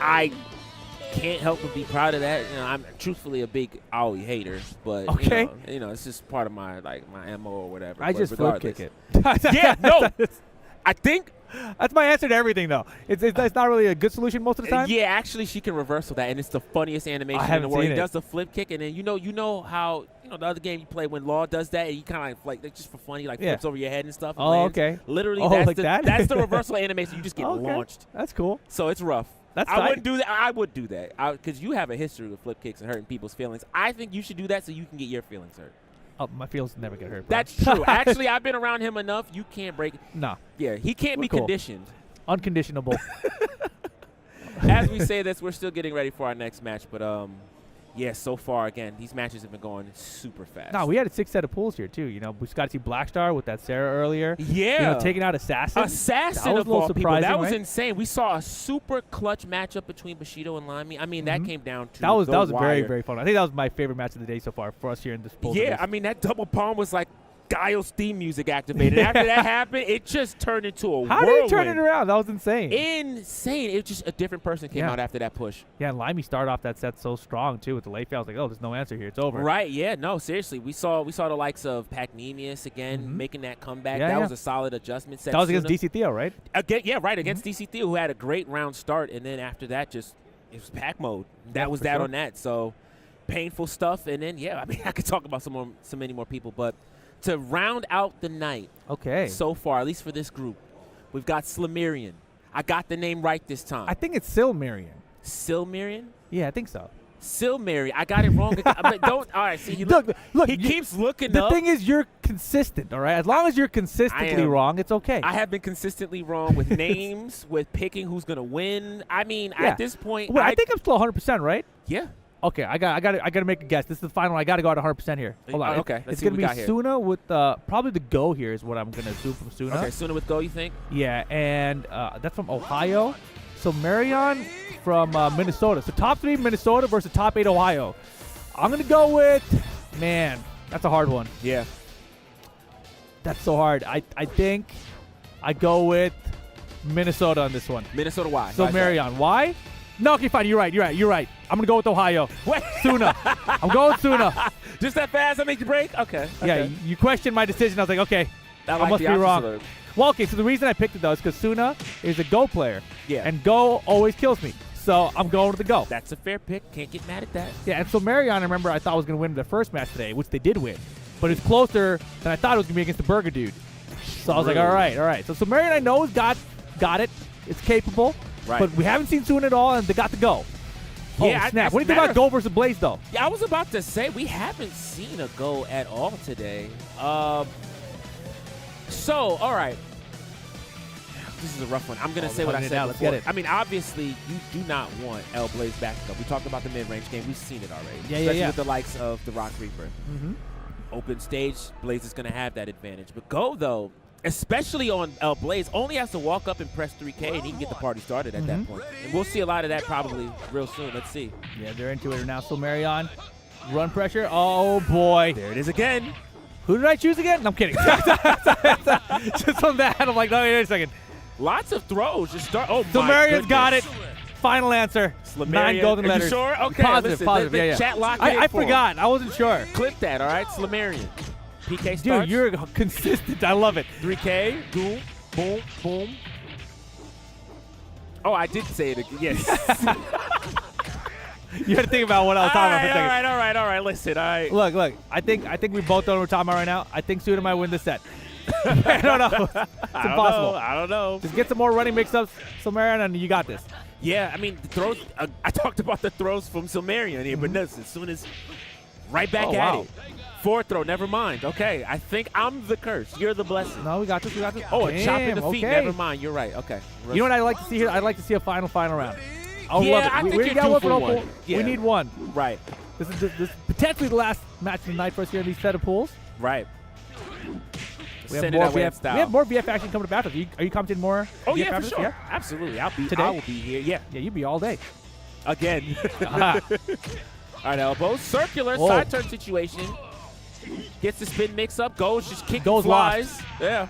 I can't help but be proud of that. You know, I'm truthfully a big Aoi hater, but okay. You know, it's just part of my my MO or whatever. I just flip kick it. Yeah, no. I think that's my answer to everything, though. It's not really a good solution most of the time. Yeah, actually, she can reversal that, and it's the funniest animation in the world. He does the flip kick, and then you know how the other game you play when Law does that, and he kind of like just for fun, he flips over your head and stuff. And lands. Okay. Literally, that's the reversal animation. You just get launched. That's cool. So it's rough. I wouldn't do that. I would do that because you have a history with flip kicks and hurting people's feelings. I think you should do that so you can get your feelings hurt. Oh, my feelings never get hurt, bro. That's true. Actually, I've been around him enough. You can't break it. No. Yeah, he can't be conditioned. Unconditionable. As we say this, we're still getting ready for our next match, but yeah, so far, again, these matches have been going super fast. No, we had a 6 set of pools here, too. You know, we got to see Blackstar with that Sarah earlier. Yeah. You know, taking out Assassin. Assassin of all people. That was right? insane. We saw a super clutch matchup between Bushido and Limey. I mean, that came down to that was wire. very, very fun. I think that was my favorite match of the day so far for us here in this pool. Yeah, I mean, that double palm was like Guile's theme music activated. After that happened, it just turned into a whirlwind. How did he turn it around? That was insane. Insane. It was just a different person came out after that push. Yeah, and Limey started off that set so strong, too, with the late fail. I was like, oh, there's no answer here. It's over. Right, yeah. No, seriously. We saw the likes of Pac-Nemius again making that comeback. That was a solid adjustment. That was against DC Theo, right? Again, yeah, right, against DC Theo, who had a great round start, and then after that, it was Pac mode. That was that on that. So, painful stuff. And then, yeah, I mean, I could talk about so many more people, but to round out the night so far, at least for this group, we've got Slimerian. I got the name right this time. I think it's Silmerian. Silmerian? Yeah, I think so. Silmerian. I got it wrong. All right, see, look, he keeps looking up. The thing is, you're consistent, all right? As long as you're consistently wrong, it's okay. I have been consistently wrong with names, with picking who's going to win. I mean, at this point. I think I'm still 100%, right? Yeah. Okay, I got to make a guess. This is the final. I got to go at 100% here. Hold on. Okay, it's going to be Suna with probably the Go here is what I'm going to assume from Suna. Okay, Suna with Go, you think? Yeah, and that's from Ohio. So Marion from Minnesota. So top 3 Minnesota versus top 8 Ohio. I'm going to go with, man, that's a hard one. Yeah. That's so hard. I think I go with Minnesota on this one. Minnesota, why? So Marion, why? No, okay, fine. You're right. I'm going to go with Ohio. What? Suna. I'm going with Suna. Just that fast? That make you break? Okay. Yeah, you questioned my decision. I was like, okay, I must be wrong. Well, okay, so the reason I picked it, though, is because Suna is a Go player. Yeah. And Go always kills me. So I'm going with the Go. That's a fair pick. Can't get mad at that. Yeah, and so Marion, I remember I thought was going to win their first match today, which they did win. But it's closer than I thought it was going to be against the Burger Dude. So I was like, all right. So Marion, I know, got it. It's capable. Right. But we haven't seen Suna at all, and they got the Go. Yeah, oh, snap. What do you think about Go versus Blaze, though? Yeah, I was about to say, we haven't seen a Go at all today. So, all right. This is a rough one. I'm going to say what I said before. Let's get it. I mean, obviously, you do not want L Blaze backing up. We talked about the mid-range game. We've seen it already. Yeah, Especially with the likes of the Rock Reaper. Mm-hmm. Open stage, Blaze is going to have that advantage. But Go, though, especially on L Blaze, only has to walk up and press 3K, and he can get the party started at that point. And we'll see a lot of that probably real soon. Let's see. Yeah, they're into it now. So Marion, run pressure. Oh, boy. There it is again. Who did I choose again? No, I'm kidding. Just on that, I'm like, no, wait a second. Lots of throws. Just start. Oh, so my Marion's goodness. Got it. Final answer. 9 golden letters. Are you sure? Okay. Positive. Yeah. Chat lock. I forgot. I wasn't sure. Clip that, all right? Slimerian. PK starts. Dude, you're consistent. I love it. 3K. Boom, boom, boom. Oh, I did say it again. Yes. You had to think about what I was talking about for a second. All right. Listen, all right. Look. I think we both know what we're talking about right now. I think Suda might win the set. I don't know. It's impossible. I don't know. Just get some more running mix-ups, Silmarion, and you got this. Yeah, I mean, the throws. I talked about the throws from Silmarion here, but as soon as right back at it. Forward throw, never mind. Okay, I think I'm the curse. You're the blessing. No, we got this. Oh, a chop in the feet. Okay. Never mind. You're right. Okay. You know what I'd like to see here? I'd like to see a final round. I would Yeah, love it. I think we you're got due one for one. Yeah. We need one. Right. This is potentially the last match of the night for us here in these set of pools. Right. We have more VF action coming to battle. Are you commenting more? Oh, VF yeah, for sure. Yeah? Absolutely. I will be here. Yeah. Yeah, you'd be all day. Again. Uh-huh. All right, elbows. Circular side turn situation. Gets the spin mix up. Goes, just kick flies. Lost. Yeah.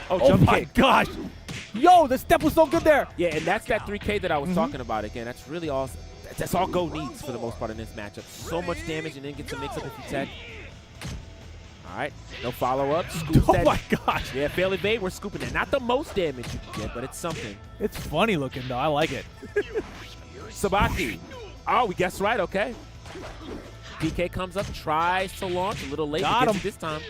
Oh my gosh. Yo, the step was so good there. Yeah, and that's that 3K that I was talking about again. That's really all. That's all Go needs for the most part in this matchup. So much damage and then get some mix up if you tech. All right, no follow-up. Oh my gosh. Yeah, fail evade, we're scooping it. Not the most damage you can get, but it's something. It's funny looking, though. I like it. Sabaki. Oh, we guessed right, okay. PK comes up, tries to launch. A little late, but gets it this time.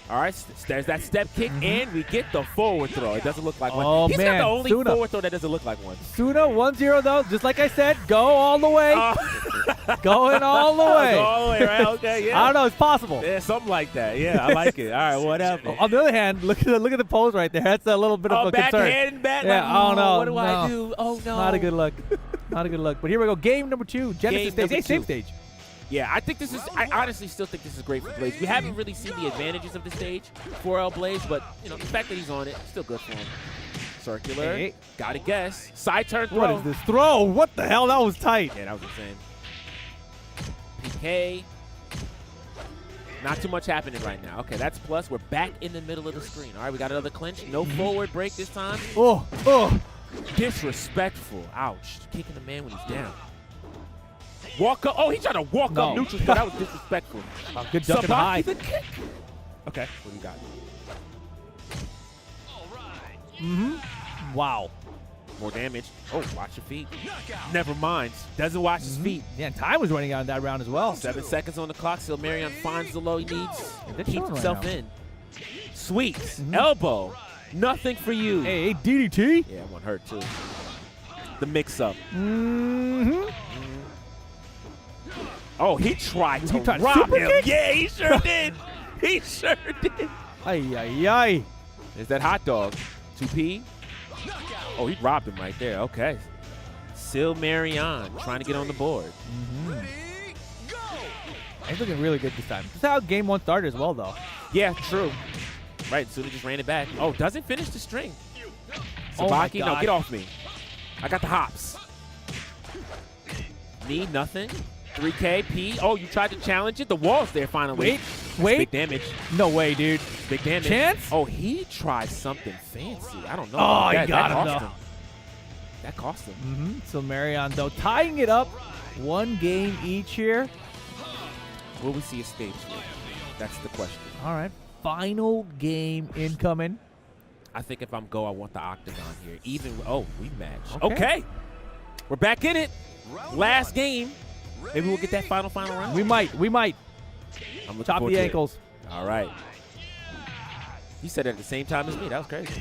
All right, there's that step kick, and we get the forward throw. It doesn't look like one. He's got the only forward throw that doesn't look like one. Suna 1-0, though. Just like I said, go all the way. Going all the way. Go all the way, right? Okay, yeah. I don't know. It's possible. Yeah, something like that. Yeah, I like it. All right, whatever. On the other hand, look at the pose right there. That's a little bit of a concern. Yeah, oh no. What do I do? Oh no. Not a good look. Not a good look. But here we go. Game number 2. Genesis stage. Hey, same stage. Yeah, I honestly still think this is great for Blaze. We haven't really seen the advantages of the stage for L Blaze, but you know the fact that he's on it, still good for him. Circular, gotta guess. Side turn throw. What is this throw? What the hell? That was tight. Yeah, that was insane. PK. Not too much happening right now. Okay, that's plus. We're back in the middle of the screen. All right, we got another clinch. No forward break this time. Oh. Disrespectful. Ouch. Kicking the man when he's down. Walk up. Oh, he tried to walk up neutral. That was disrespectful. Good ducking high. The kick. Okay, what do you got? Wow. More damage. Oh, watch your feet. Never mind. Doesn't watch his feet. Yeah, and time was running out in that round as well. 7 seconds on the clock. Silmarion finds the low he needs. Keeps himself in. Sweet. Elbow. Nothing for you. Hey, DDT. Yeah, one hurt too. The mix-up. Oh, he tried to rob him. Yeah, he sure did. He sure did. Ay. There's that hot dog. 2P. Oh, he robbed him right there. Okay. Silmarion trying to get on the board. He's looking really good this time. This is how game 1 started as well, though. Yeah, true. Right, Suna just ran it back. Oh, doesn't finish the string. Sabaki, no, get off me. I got the hops. Me, nothing. 3K, P. Oh, you tried to challenge it? The wall's there finally. Wait. Big damage. No way, dude. Big damage. Chance? Oh, he tried something fancy. I don't know. Oh, he got him, though. That cost him. Silmarion, though, tying it up. 1 game each here. Will we see a stage here? That's the question. All right. Final game incoming. I think if I'm Go, I want the octagon here. We match. Okay. We're back in it. Last game. Maybe we'll get that final round. We might. I'm Chop the ankles. All right. He said it at the same time as me. That was crazy.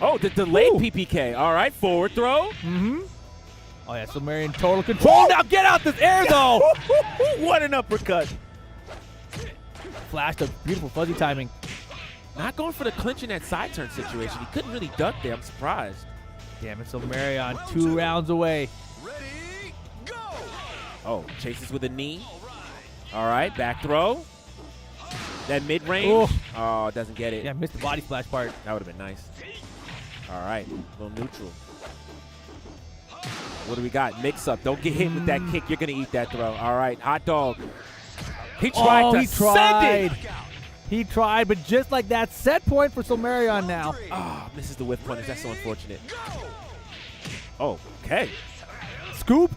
Oh, the delayed PPK. All right, forward throw. Oh, yeah, Silmarion total control. Now get out this air, though. What an uppercut. Flashed a beautiful fuzzy timing. Not going for the clinch in that side turn situation. He couldn't really duck there. I'm surprised. Damn it, Silmarion 2 rounds away. Oh, chases with a knee. All right, back throw. That mid-range. Oh, doesn't get it. Yeah, missed the body splash part. That would have been nice. All right, a little neutral. What do we got? Mix up. Don't get hit with that kick. You're going to eat that throw. All right, hot dog. He tried to send it. He tried, but just like that, set point for Silmarion now. Oh, misses the whip punish. That's so unfortunate. Oh, okay. Scoop.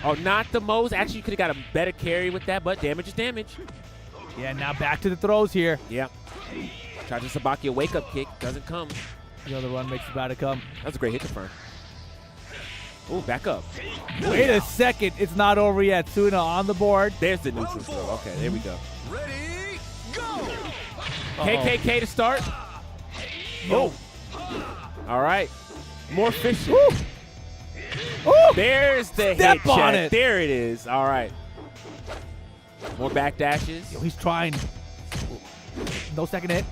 Oh, not the most. Actually, you could have got a better carry with that, but damage is damage. Yeah, now back to the throws here. Yeah. Tries to Sabaki a wake-up kick. Doesn't come. You know the run mix is about to come. That's a great hit confirm. Ooh, back up. Wait a second. It's not over yet. Suna on the board. There's the neutral throw. Okay, there we go. Ready, go! KKK to start. Oh. All right. More fish. Ooh. There's the Step hit on check. it. There it is. All right. More back dashes. Yo, he's trying. No second hit.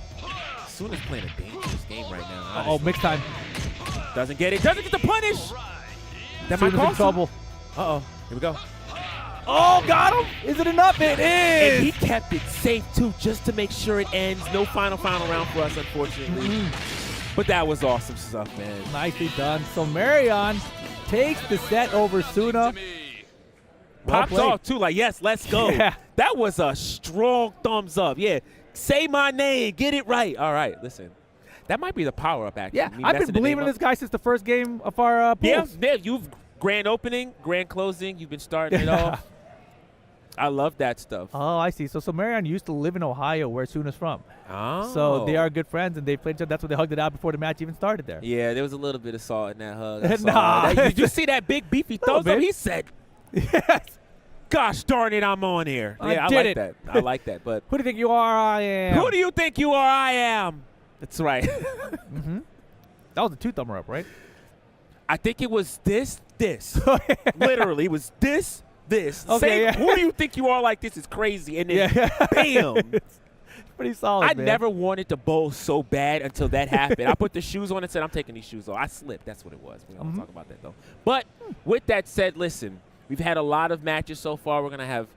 Suna's playing a dangerous game right now. Uh-oh, mix time. Doesn't get it. Doesn't get the punish. That might Suna's in cost him. trouble. Uh-oh. Here we go. Oh, got him. Is it enough? It is. And he kept it safe, too, just to make sure it ends. No final round for us, unfortunately. But that was awesome stuff, man. Nicely done. So Marion takes the set over Suna. Pops off, too, like, yes, let's go. Yeah. That was a strong thumbs up. Yeah, say my name. Get it right. All right, listen. That might be the power-up, actually. Yeah, I've been believing in this guy since the first game of our pools. Yeah, you've grand opening, grand closing. You've been starting it off. I love that stuff. Oh, I see. So Marion used to live in Ohio, where Suna's from. Oh. So they are good friends, and they played each other. That's why they hugged it out before the match even started there. Yeah, there was a little bit of salt in that hug. Nah. Did you see that big beefy thumbs up? He said, yes. gosh darn it, I'm on here. Yeah, I did like it. that. I like that. But Who do you think you are? I am. who do you think you are? I am. That's right. That was a 2-thumber up, right? I think it was this. Literally, it was this. Okay, Say, yeah. who do you think you are like this is crazy. And then, bam. It's pretty solid, I man. never wanted to bowl so bad until that happened. I put the shoes on and said, I'm taking these shoes off. I slipped. That's what it was. We don't talk about that, though. But with that said, listen, we've had a lot of matches so far. We're going to have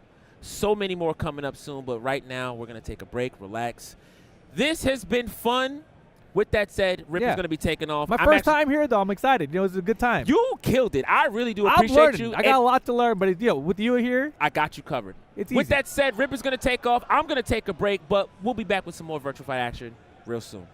so many more coming up soon. But right now, we're going to take a break, relax. This has been fun. With that said, Rip is going to be taking off. My first time here, though. I'm excited. You know, it was a good time. You killed it. I really do I'm appreciate learning. you. I got a lot to learn, but with you here, I got you covered. It's easy. With that said, Rip is going to take off. I'm going to take a break, but we'll be back with some more Virtual Fight action real soon.